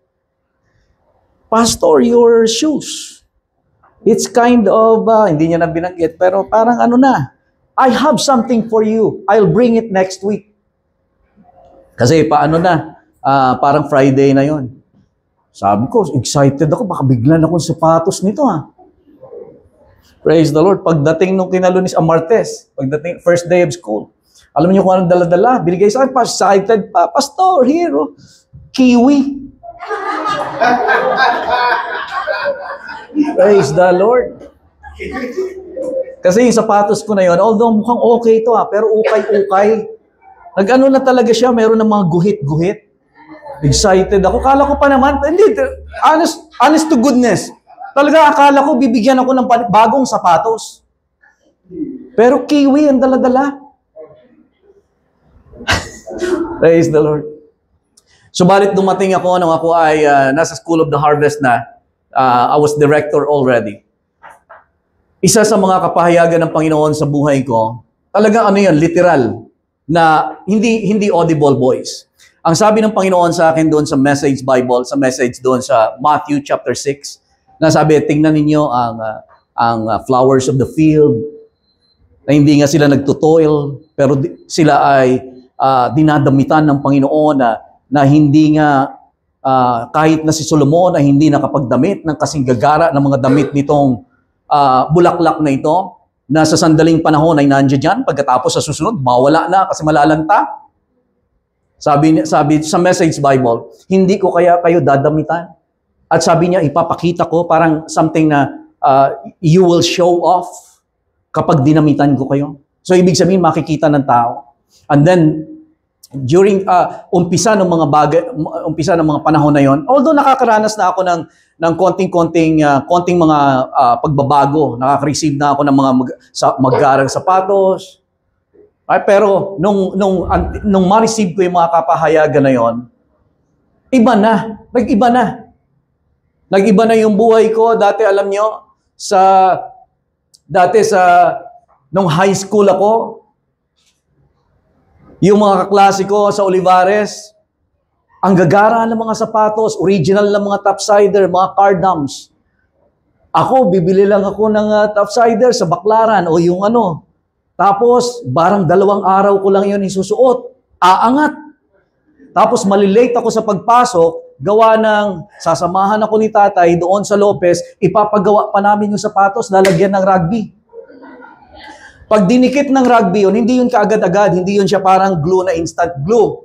Pastor, your shoes. It's kind of, hindi niya na binanggit, pero parang ano na, I have something for you. I'll bring it next week. Kasi paano na, parang Friday na yon. Sabi ko, excited ako, baka biglan akong sapatos nito ha. Praise the Lord. Pagdating nung kinalunis ang Martes, pagdating first day of school, alam niyo kung anong dala-dala? Binigay sa akin, excited pa, Pastor, here, kiwi. Praise the Lord. Kasi yung sapatos ko na yon, although mukhang okay ito pero ukay-ukay. Nag-ano na talaga siya, meron ng mga guhit-guhit. Excited ako. Kala ko pa naman, hindi, honest to goodness. Talaga akala ko bibigyan ako ng bagong sapatos. Pero kiwi ang dala-dala. Praise the Lord. Subalit dumating ako nung ako ay nasa School of the Harvest na. I was director already. Isa sa mga kapahayagan ng Panginoon sa buhay ko, talagang ano yan, literal, na hindi audible voice. Ang sabi ng Panginoon sa akin doon sa Message Bible, sa message doon sa Matthew chapter 6, na sabi, tingnan ninyo ang flowers of the field, na hindi nga sila nagtutoil, pero sila ay dinadamitan ng Panginoon na hindi nga kahit na si Solomon ay hindi nakapagdamit ng kasing gagara ng mga damit nitong bulaklak na ito, na sa sandaling panahon ay nandiyan dyan, pagkatapos sa susunod, mawala na kasi malalanta. Sabi sa Message Bible, hindi ko kaya kayo dadamitan. At sabi niya, ipapakita ko parang something na you will show off kapag dinamitan ko kayo. So, ibig sabihin, makikita ng tao. And then, during umpisa ng mga panahon na yon, although nakakaranas na ako ng konting mga pagbabago, nakaka-receive na ako ng mga maggarang sapatos. Pero nung ma-receive ko yung mga kapahayagan na yon, nag-iba na yung buhay ko. Dati alam nyo, nung high school ako, yung mga kaklase ko sa Olivares, ang gagara ng mga sapatos, original na mga topsider, mga cardams. Ako, bibili lang ako ng topsider sa Baclaran o yung ano. Tapos, barang 2 araw ko lang yun isusuot. Aangat. Tapos, malilate ako sa pagpasok, gawa ng sasamahan ako ni tatay doon sa Lopez, ipapagawa pa namin yung sapatos, lalagyan ng rugby. Pag dinikit ng rugby yun, hindi yun kaagad-agad, hindi yun siya parang glue na instant glue.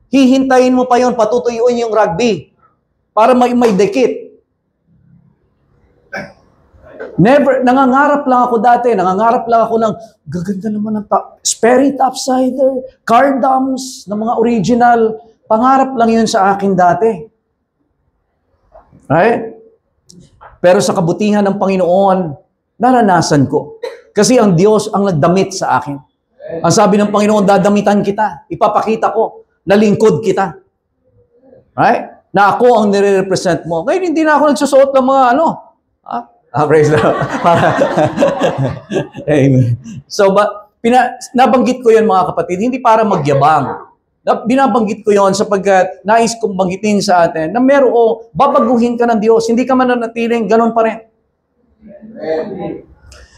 Hihintayin mo pa yun, patutuyuin yung rugby para may dikit. Nangangarap lang ako ng gaganda naman ng Sperry topsider, cardams, ng mga original. Pangarap lang yun sa akin dati. Right? Pero sa kabutihan ng Panginoon, naranasan ko. Kasi ang Diyos ang nagdamit sa akin. Ang sabi ng Panginoon, dadamitan kita. Ipapakita ko na lingkod kita. Right? Na ako ang nire-represent mo. Kaya hindi na ako nagsusuot ng mga praise the Lord. Amen. So, nabanggit ko yan mga kapatid, hindi para magyabang. Binabanggit ko yon sapagkat nais kong banggitin sa atin na babaguhin ka ng Diyos. Hindi ka mananatiling ganun pa rin.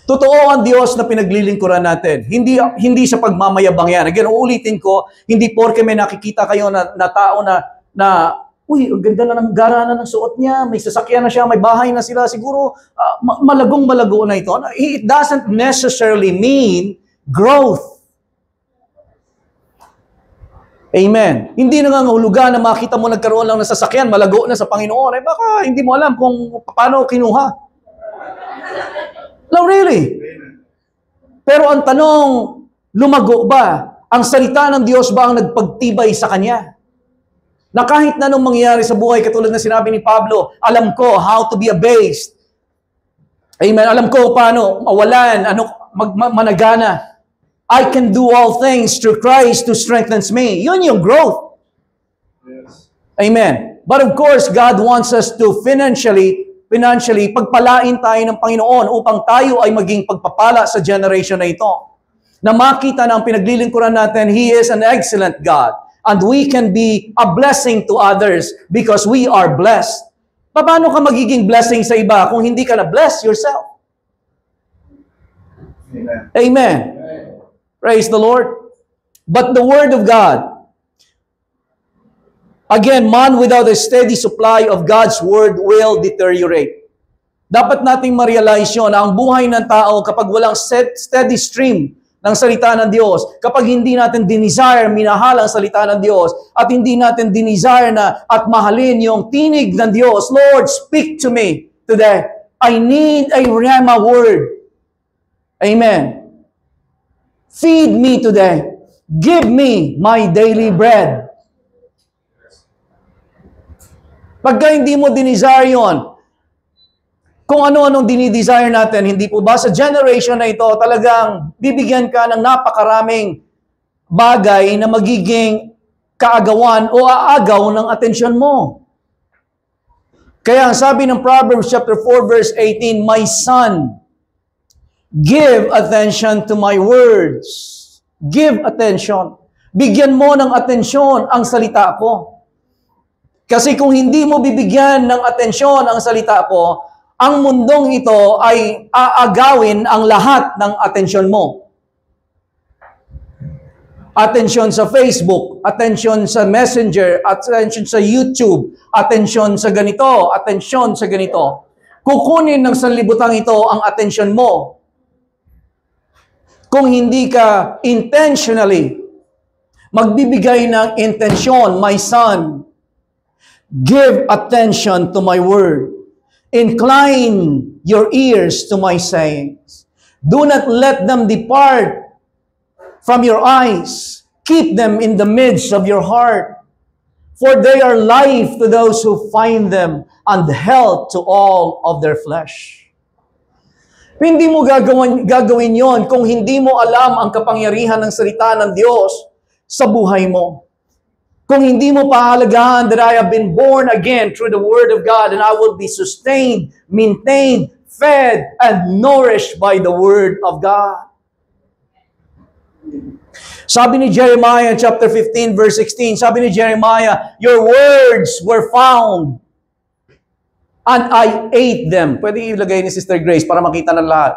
Totoo ang Diyos na pinaglilingkuran natin. Hindi sa pagmamayabang yan. Again, uulitin ko, hindi porke may nakikita kayo na tao na uy, ang ganda na ng gara na ng suot niya, may sasakyan na siya, may bahay na sila, siguro malagong-malago na ito. It doesn't necessarily mean growth. Amen. Hindi nangangahulugan na makita mo nagkaroon lang ng sasakyan, malago na sa Panginoon. Baka hindi mo alam kung paano kinuha. No, really. Pero ang tanong, lumago ba? Ang salita ng Diyos ba ang nagpagtibay sa kanya? Na kahit na nung mangyayari sa buhay, katulad na sinabi ni Pablo, alam ko how to be abased. Amen. Alam ko paano mawalan, managana. I can do all things through Christ who strengthens me. Yun yung growth. Yes. Amen. But of course, God wants us to financially, pagpalain tayo ng Panginoon upang tayo ay maging pagpapala sa generation na ito. Na makita na ang pinaglilingkuran natin, He is an excellent God. And we can be a blessing to others because we are blessed. Paano ka magiging blessing sa iba kung hindi ka na bless yourself? Amen. Amen. Praise the Lord. But the Word of God, again, man without a steady supply of God's Word will deteriorate. Dapat nating ma-realize yun na ang buhay ng tao kapag walang steady stream ng salita ng Diyos, kapag hindi natin dinesire, minahal ang salita ng Diyos, at hindi natin dinesire na at mahalin yung tinig ng Diyos, Lord, speak to me today. I need a Rhema word. Amen. Feed me today. Give me my daily bread. Pagka hindi mo dinesire yun, kung ano-anong dinidesire natin, hindi po ba sa generation na ito talagang bibigyan ka ng napakaraming bagay na magiging kaagawan o aagaw ng atensyon mo. Kaya ang sabi ng Proverbs chapter 4 verse 18, my son, give attention to my words. Give attention. Bigyan mo ng atensyon ang salita ko. Kasi kung hindi mo bibigyan ng atensyon ang salita ko, ang mundong ito ay aagawin ang lahat ng atensyon mo. Atensyon sa Facebook, atensyon sa Messenger, atensyon sa YouTube, atensyon sa ganito, atensyon sa ganito. Kukunin ng sanlibutan ito ang atensyon mo. Kung hindi ka intentionally magbibigay ng intensyon, my son, give attention to my word. Incline your ears to my sayings. Do not let them depart from your eyes. Keep them in the midst of your heart. For they are life to those who find them, and health to all of their flesh. Hindi mo gagawin yon kung hindi mo alam ang kapangyarihan ng salita ng Diyos sa buhay mo. Kung hindi mo pahalagahan that I have been born again through the Word of God and I will be sustained, maintained, fed, and nourished by the Word of God. Sabi ni Jeremiah chapter 15 verse 16, sabi ni Jeremiah, your words were found and I ate them. Pwede ilagay ni Sister Grace para makita ng lahat.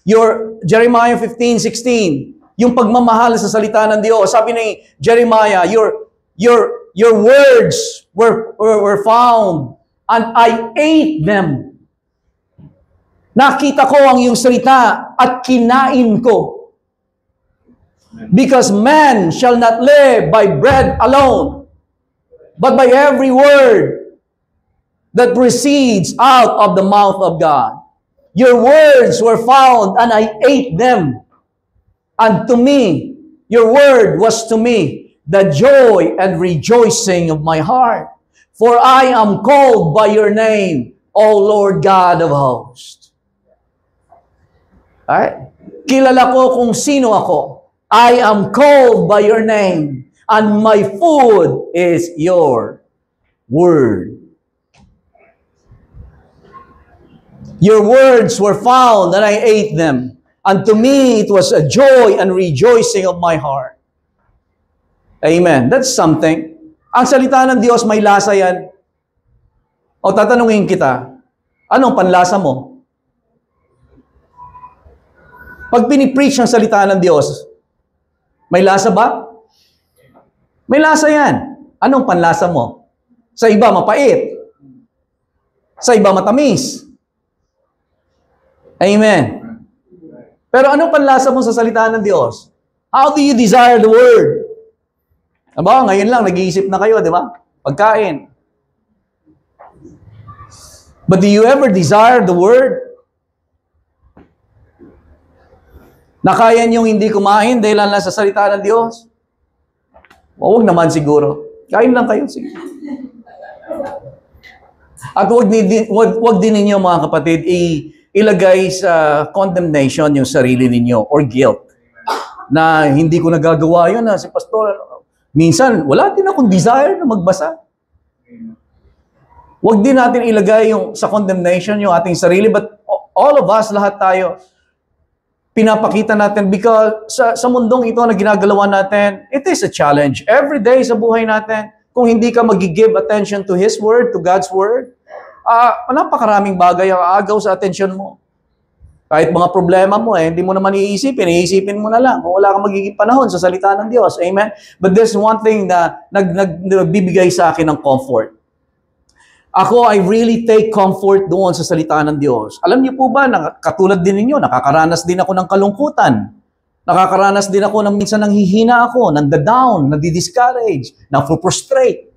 Your Jeremiah 15:16, yung pagmamahal sa salita ng Diyos. Sabi ni Jeremiah, your words were found and I ate them. Nakita ko ang iyong salita at kinain ko. Because man shall not live by bread alone, but by every word that proceeds out of the mouth of God. Your words were found and I ate them. And to me, your word was to me the joy and rejoicing of my heart. For I am called by your name, O Lord God of hosts. Alright? Kilala ko kung sino ako. I am called by your name, and my food is your word. Your words were found, and I ate them. And to me, it was a joy and rejoicing of my heart. Amen. That's something. Ang salita ng Diyos, may lasa yan. O tatanungin kita, anong panlasa mo? Pag pinipreach ang salita ng Diyos, may lasa ba? May lasa yan. Anong panlasa mo? Sa iba, mapait. Sa iba, matamis. Amen. Pero anong panlasa mo sa salita ng Diyos? How do you desire the Word? Aba, ngayon lang, nag-iisip na kayo, di ba? Pagkain. But do you ever desire the Word? Na kaya niyong hindi kumain dahil lang sa salita ng Diyos? O, wag naman siguro. Kain lang kayo, sige. At wag din ninyo, mga kapatid, ilagay sa condemnation yung sarili ninyo or guilt na hindi ko nagagawa yun si pastor. Minsan, wala din akong desire na magbasa. Huwag din natin ilagay yung sa condemnation yung ating sarili, but all of us, lahat tayo, pinapakita natin because sa mundong ito na ginagalawa natin, it is a challenge. Every day sa buhay natin, kung hindi ka mag-give attention to His Word, to God's Word, napakaraming bagay ang aagaw sa atensyon mo. Kahit mga problema mo, hindi mo naman iisipin mo na lang kung wala kang magiging panahon sa salita ng Diyos. Amen? But there's one thing na nagbibigay sa akin ng comfort. Ako, I really take comfort doon sa salita ng Diyos. Alam niyo po ba, katulad din ninyo, nakakaranas din ako ng kalungkutan. Nakakaranas din ako ng minsan nanghihina ako, nanda-down, nadi-discourage, na-frustrate,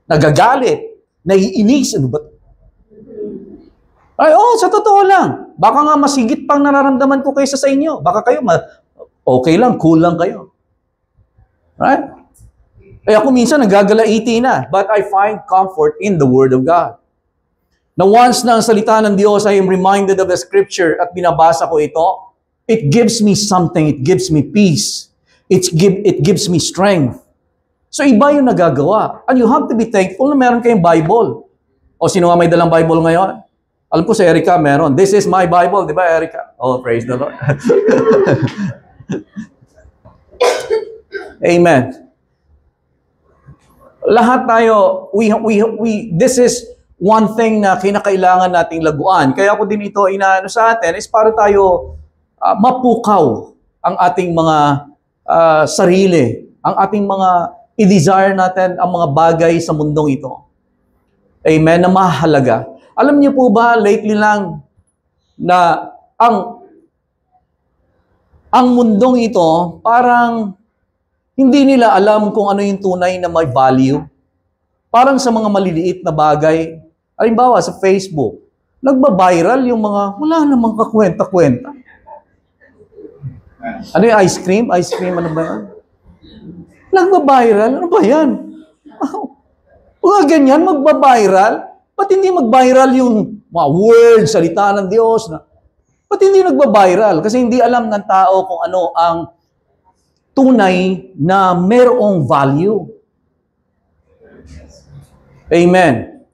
nagagalit, naiinis. Ano ba? Ay, sa totoo lang. Baka nga masigit pang nararamdaman ko kaysa sa inyo. Baka kayo, okay lang, cool lang kayo. Right? Ako minsan nagagalaiti na. But I find comfort in the Word of God. Na once na ang salita ng Diyos, I am reminded of the Scripture at binabasa ko ito, it gives me something. It gives me peace. It gives me strength. So iba yung nagagawa. And you have to be thankful na meron kayong Bible. O sino nga may dalang Bible ngayon? Alam ko si Erica meron. This is my Bible, di ba, Erica? Oh, praise the Lord. Amen. Lahat tayo, this is one thing na kinakailangan nating laguan. Kaya ako din ito inaano sa atin is para tayo mapukaw ang ating mga sarili, ang ating mga i-desire natin ang mga bagay sa mundong ito. Amen, na mahalaga. Alam niyo po ba, lately lang, na ang mundong ito, parang hindi nila alam kung ano yung tunay na may value. Parang sa mga maliliit na bagay, halimbawa sa Facebook, Nagba-viral yung mga, wala namang kakwenta-kwenta. Ano yung ice cream? Ice cream, ano ba yan? Nagba-viral? Ano ba yan? Mga ganyan, magba-viral? Ba't hindi mag-viral yung mga words, salita ng Diyos? Ba't hindi nagba-viral? Kasi hindi alam ng tao kung ano ang tunay na merong value. Amen.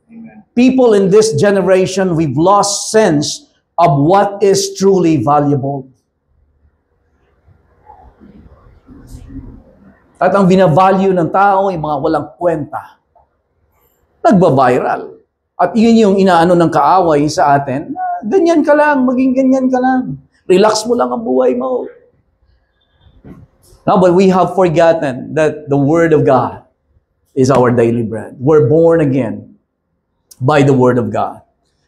People in this generation, we've lost sense of what is truly valuable. At ang binavalue ng tao ay mga walang kwenta. Nagba-viral. At yun yung inaano ng kaaway sa atin, ganyan ka lang, maging ganyan ka lang. Relax mo lang ang buhay mo. No, but we have forgotten that the Word of God is our daily bread. We're born again by the Word of God.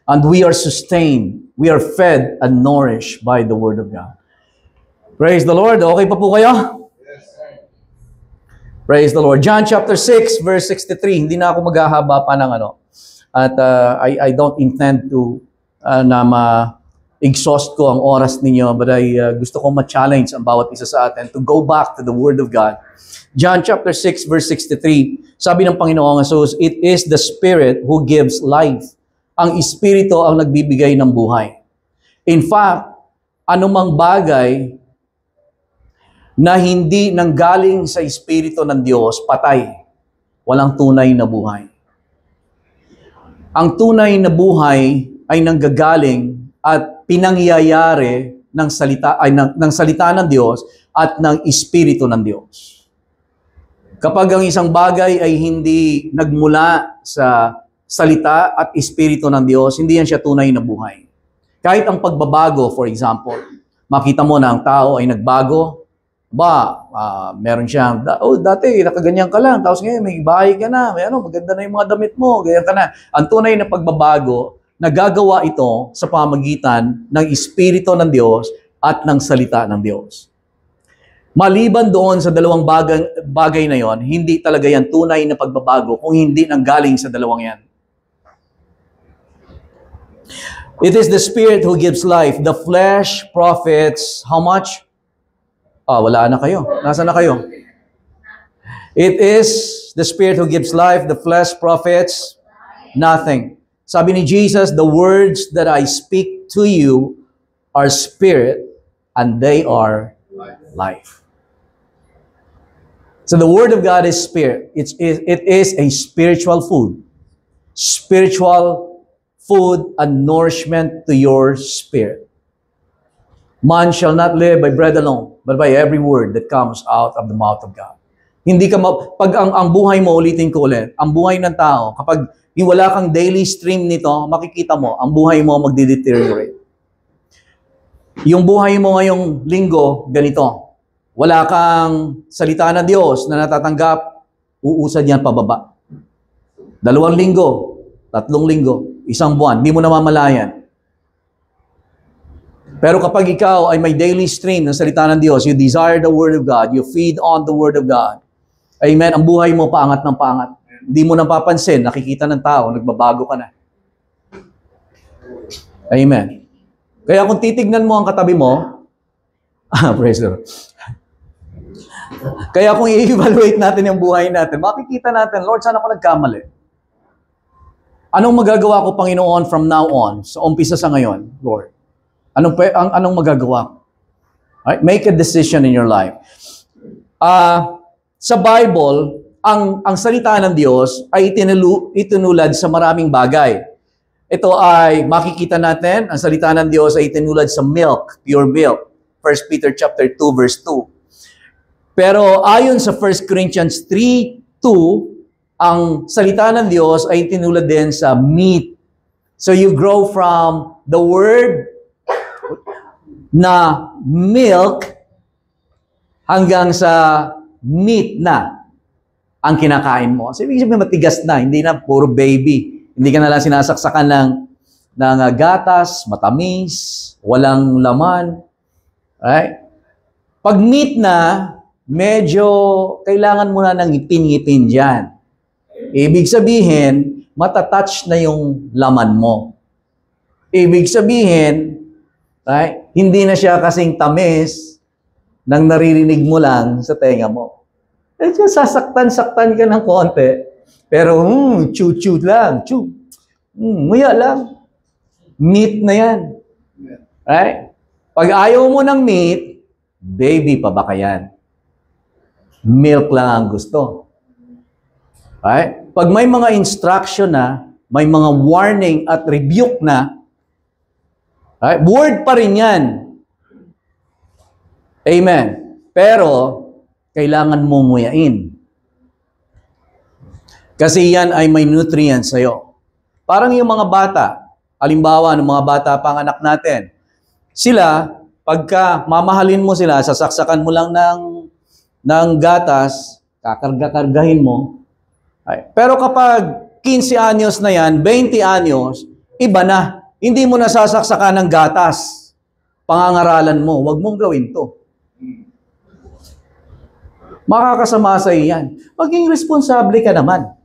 And we are sustained, we are fed and nourished by the Word of God. Praise the Lord. Okay pa po kayo? Praise the Lord. John chapter 6, verse 63. Hindi na ako maghahaba pa ng ano. At I don't intend to na ma-exhaust ko ang oras ninyo, but gusto ko ma-challenge ang bawat isa sa atin to go back to the Word of God. John chapter 6, verse 63. Sabi ng Panginoong Jesus, it is the Spirit who gives life. Ang Espiritu ang nagbibigay ng buhay. In fact, anumang bagay na hindi nanggaling sa Espiritu ng Diyos, patay. Walang tunay na buhay. Ang tunay na buhay ay nanggagaling at pinangyayari ng salita ng Diyos at ng Espiritu ng Diyos. Kapag ang isang bagay ay hindi nagmula sa salita at Espiritu ng Diyos, hindi yan siya tunay na buhay. Kahit ang pagbabago, for example, makita mo na ang tao ay nagbago, meron siyang, dati nakaganyan ka lang, tapos ngayon may bahay ka na, maganda na yung mga damit mo, ganyan ka na. Ang tunay na pagbabago, nagagawa ito sa pamagitan ng Espiritu ng Diyos at ng salita ng Diyos. Maliban doon sa dalawang bagay na yon, hindi talaga yan tunay na pagbabago kung hindi nanggaling sa dalawang yan. It is the Spirit who gives life. The flesh profits how much? Wala na kayo. Nasaan na kayo? It is the Spirit who gives life. The flesh profits nothing. Sabi ni Jesus, the words that I speak to you are spirit and they are life. So the Word of God is spirit. It is a spiritual food. Spiritual food and nourishment to your spirit. Man shall not live by bread alone, but by every word that comes out of the mouth of God. Hindi ka pag ang buhay mo, ulitin ko ulit, ang buhay ng tao, kapag wala kang daily stream nito, makikita mo, ang buhay mo magde-deteriorate. Yung buhay mo ngayong linggo, ganito. Wala kang salita ng Diyos na natatanggap, uusad yan pababa. 2 linggo, 3 linggo, 1 buwan, hindi mo namamalayan. Pero kapag ikaw ay may daily stream ng salita ng Diyos, you desire the Word of God, you feed on the Word of God. Amen. Ang buhay mo paangat ng paangat. Hindi mo napapansin, nakikita ng tao, nagbabago ka na. Amen. Kaya kung titignan mo ang katabi mo, praise the Lord. Kaya kung i-evaluate natin yung buhay natin, makikita natin, Lord, saan ako nagkamali? Anong magagawa ko, Panginoon, from now on, sa umpisa sa ngayon, Lord? Anong magagawa? Right? Make a decision in your life. Sa Bible, ang salita ng Diyos ay itinulad sa maraming bagay. Ito ay makikita natin, ang salita ng Diyos ay itinulad sa milk, pure milk. 1 Peter chapter 2 verse 2. Pero ayon sa 1 Corinthians 3:2, ang salita ng Diyos ay itinulad din sa meat. So you grow from the word na milk hanggang sa meat na ang kinakain mo. So, ibig sabihin matigas na, hindi na puro baby. Hindi ka na lang sinasaksakan ng gatas, matamis, walang laman. Right? Pag meat na, medyo kailangan mo na ng ngipin-ngipin dyan. Ibig sabihin, matatouch na yung laman mo. Ibig sabihin, right, hindi na siya kasing tamis nang naririnig mo lang sa tenga mo. Sasaktan-saktan ka ng konti, pero chew-chew lang, chew. Nguya lang. Meat na yan. Right? Pag ayaw mo ng meat, baby pa ba yan? Milk lang ang gusto. Right? Pag may mga instruction na, may mga warning at rebuke na, right? Word pa rin yan. Amen. Pero, kailangan mo nguyain. Kasi yan ay may nutrients sa'yo. Parang yung mga bata, halimbawa, ng mga bata pang anak natin, sila, pagka mamahalin mo sila, sasaksakan mo lang ng gatas, kakarga-kargahin mo. Ay. Pero kapag 15 anyos na yan, 20 anyos, iba na. Hindi mo nasasaksakan ng gatas. Pangangaralan mo, wag mong gawin to. Makakasama sa iyan. Maging responsable ka naman.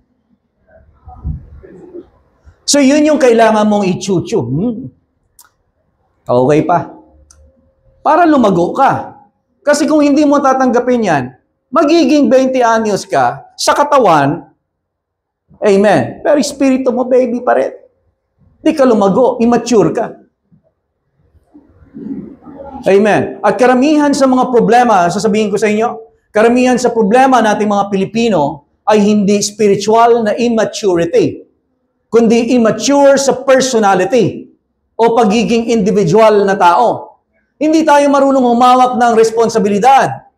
So yun yung kailangan mong i-chuchu. Okay pa. Para lumago ka. Kasi kung hindi mo tatanggapin yan, magiging 20 anyos ka sa katawan, amen. Pero espiritu mo, baby pa rin. Di ka lumago, immature ka. Amen. At karamihan sa mga problema, sasabihin ko sa inyo, karamihan sa problema nating mga Pilipino ay hindi spiritual na immaturity, kundi immature sa personality o pagiging individual na tao. Hindi tayo marunong humawak ng responsibilidad.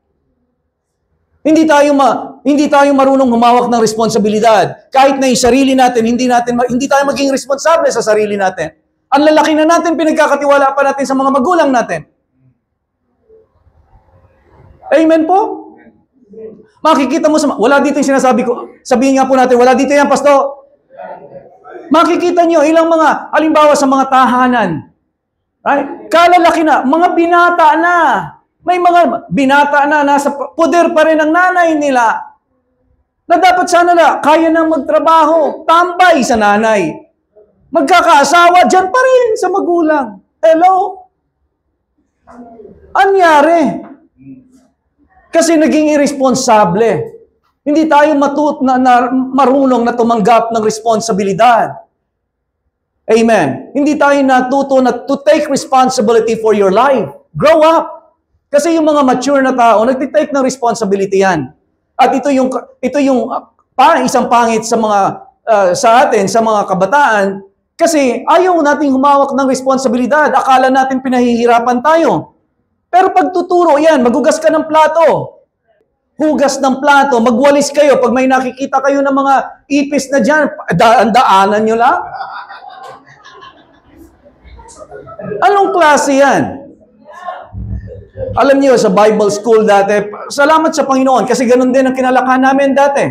Hindi tayo marunong humawak ng responsibilidad. Kahit na yung sarili natin, hindi tayo maging responsable sa sarili natin. Ang lalaki na natin, pinagkakatiwala pa natin sa mga magulang natin. Amen po? Makikita mo wala dito yung sinasabi ko. Sabihin nga po natin, wala dito yan, Pastor. Makikita nyo, ilang mga, halimbawa sa mga tahanan, right? Kalalaki na, mga binata na. May mga binata na, nasa poder pa rin ang nanay nila. Na dapat sana na, kaya nang magtrabaho, tambay sa nanay. Magkakaasawa, dyan pa rin sa magulang. Hello? Anyari? Kasi naging irresponsable. Hindi tayo marunong na tumanggap ng responsibilidad. Amen. Hindi tayo natuto na to take responsibility for your life. Grow up. Kasi yung mga mature na tao, nagtitake ng responsibility yan. At ito yung isang pangit sa mga sa atin, sa mga kabataan, kasi ayaw nating humawak ng responsibilidad. Akala natin pinahihirapan tayo. Pero pagtuturo yan, maghugas ka ng plato. Hugas ng plato, magwalis kayo. Pag may nakikita kayo ng mga ipis na dyan, daanan nyo lang. Anong klase yan? Alam niyo, sa Bible school dati, salamat sa Panginoon kasi ganun din ang kinalakhan namin dati.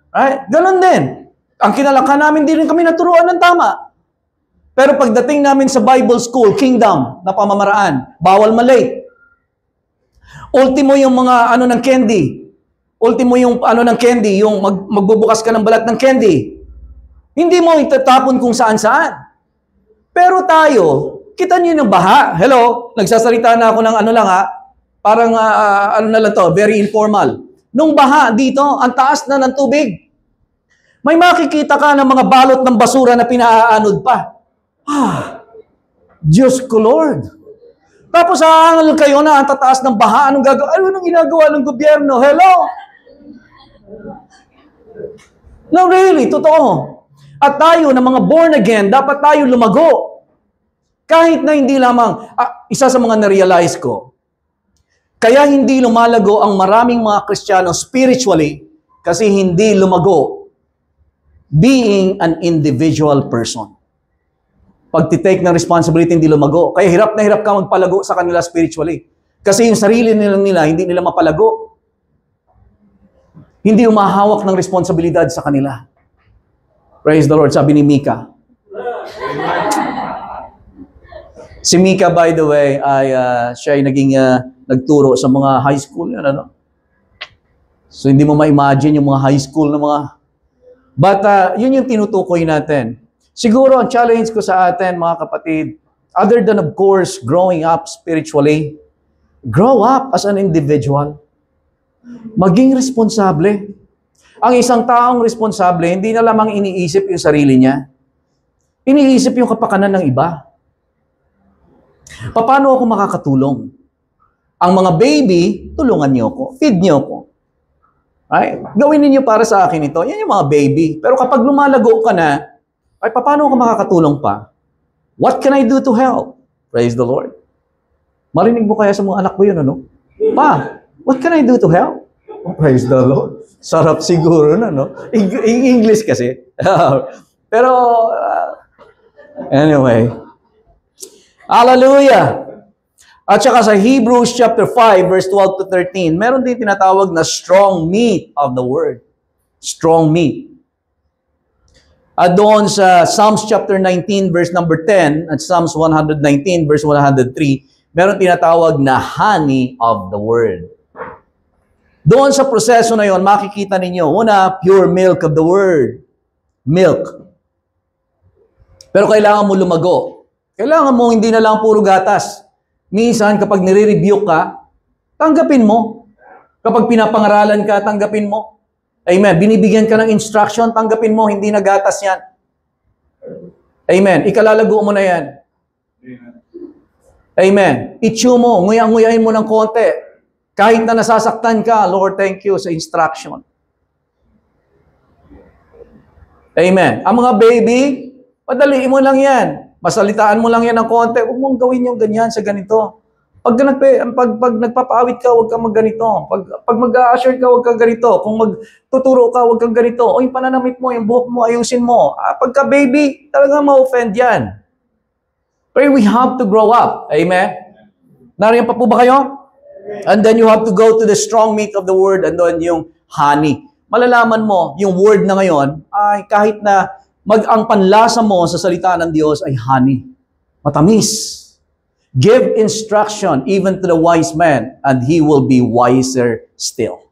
Right? Ganun din. Ang kinalakhan namin, di rin kami naturuan ng tama. Pero pagdating namin sa Bible school, kingdom na pamamaraan, bawal malate. Ultimo yung mga ng candy. Ultimo yung ng candy, yung magbubukas ka ng balat ng candy. Hindi mo itatapon kung saan-saan. Pero tayo, kita niyo yung baha. Hello, nagsasalita na ako ng parang na lang to, very informal. Nung baha dito, ang taas na ng tubig. May makikita ka ng mga balot ng basura na pinaaanod pa. Diyos ko Lord. Tapos aangal kayo na ang tataas ng baha. Anong ginagawa ng gobyerno? Hello? No, really, totoo. At tayo na mga born again, dapat tayo lumago. Kahit na hindi lamang, isa sa mga na-realize ko, kaya hindi lumalago ang maraming mga Kristiyano spiritually kasi hindi lumago being an individual person. Pag-take ng responsibility, hindi lumago. Kaya hirap na hirap ka magpalago sa kanila spiritually. Kasi yung sarili nila, hindi nila mapalago. Hindi umahawak ng responsibilidad sa kanila. Praise the Lord, sabi ni Mika. Si Mika, by the way, siya ay naging nagturo sa mga high school. So hindi mo ma-imagine yung mga high school na mga... But yun yung tinutukoy natin. Siguro ang challenge ko sa atin, mga kapatid, other than of course growing up spiritually, grow up as an individual. Maging responsable. Ang isang taong responsable, hindi na lamang iniisip yung sarili niya. Iniisip yung kapakanan ng iba. Paano ako makakatulong? Ang mga baby, tulungan niyo ako. Feed niyo ako. Right? Gawin niyo para sa akin ito. Yan yung mga baby. Pero kapag lumalago ka na, ay paano ako makakatulong pa? What can I do to help? Praise the Lord. Marinig mo kaya sa mga anak ko yun, ano? Pa, what can I do to help? Oh, praise the Lord. Sarap siguro na, no? English kasi. Pero, anyway. Hallelujah! At saka sa Hebrews chapter 5, verse 12 to 13, meron din tinatawag na strong meat of the word. Strong meat. At doon sa Psalms chapter 19, verse number 10, at Psalms 119, verse 103, meron tinatawag na honey of the word. Doon sa proseso na yon, makikita ninyo, una, pure milk of the word. Milk. Pero kailangan mo lumago. Kailangan mo hindi na lang puro gatas. Minsan, kapag nire-rebuke ka, tanggapin mo. Kapag pinapangaralan ka, tanggapin mo. Amen. Binibigyan ka ng instruction, tanggapin mo, hindi na gatas yan. Amen. Ikalalago mo na yan. Amen. I-chew mo, nguyang-nguyain mo ng konti. Kahit na nasasaktan ka, Lord, thank you sa instruction. Amen. Ang mga baby, padaliin mo lang yan. Masalitaan mo lang yan ng konti. Huwag mong gawin yung ganyan sa ganito. Pag nagpapaawit ka, huwag kang magganito. Pag mag-a-assure ka, huwag kang ganito. Kung magtuturo ka, huwag kang ganito. O yung pananamit mo, yung buhok mo, ayusin mo. Pagka baby, talagang ma-offend yan. But we have to grow up. Amen? Nariyan pa po ba kayo? And then you have to go to the strong meat of the word and then yung honey. Malalaman mo, yung word na ngayon, ay kahit na ang panlasa mo sa salita ng Diyos ay honey. Matamis. Give instruction even to the wise man and he will be wiser still.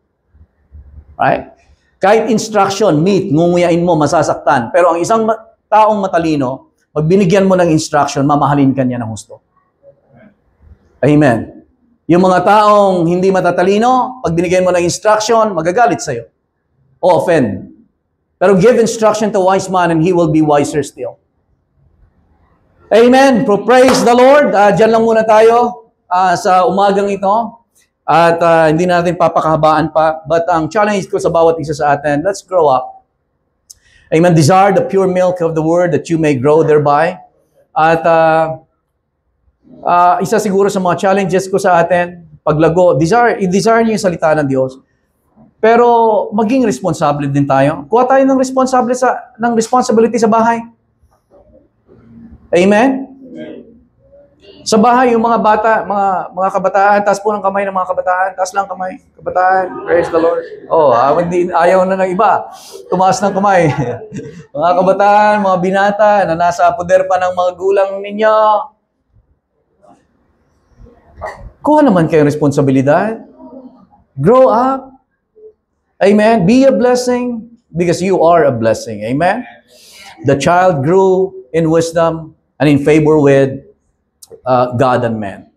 Right? Kahit instruction, meat, ngunguyain mo, masasaktan. Pero ang isang taong matalino, pag binigyan mo ng instruction, mamahalin ka niya ng husto. Amen. Yung mga taong hindi matatalino, pag binigyan mo ng instruction, magagalit sa'yo. O offend. Pero give instruction to wise man and he will be wiser still. Amen. Praise the Lord. Diyan lang muna tayo sa umagang ito. At hindi natin papakahabaan pa. But ang challenge ko sa bawat isa sa atin, let's grow up. Amen. Desire the pure milk of the word that you may grow thereby. At isa siguro sa mga challenges ko sa atin, paglago, i-desire niyo yung salita ng Diyos. Pero maging responsable din tayo. Kuha tayo ng responsibility sa bahay. Amen? Sa bahay, yung mga bata, mga kabataan, taas po ng kamay ng mga kabataan, taas lang kamay. Kabataan, praise the Lord. Oh, ayaw na ng iba. Tumaas ng kamay. Mga kabataan, mga binata na nasa poder pa ng mga gulang ninyo. Kuha naman kayong responsibilidad. Grow up. Amen. Be a blessing because you are a blessing. Amen. The child grew in wisdom and in favor with God and man.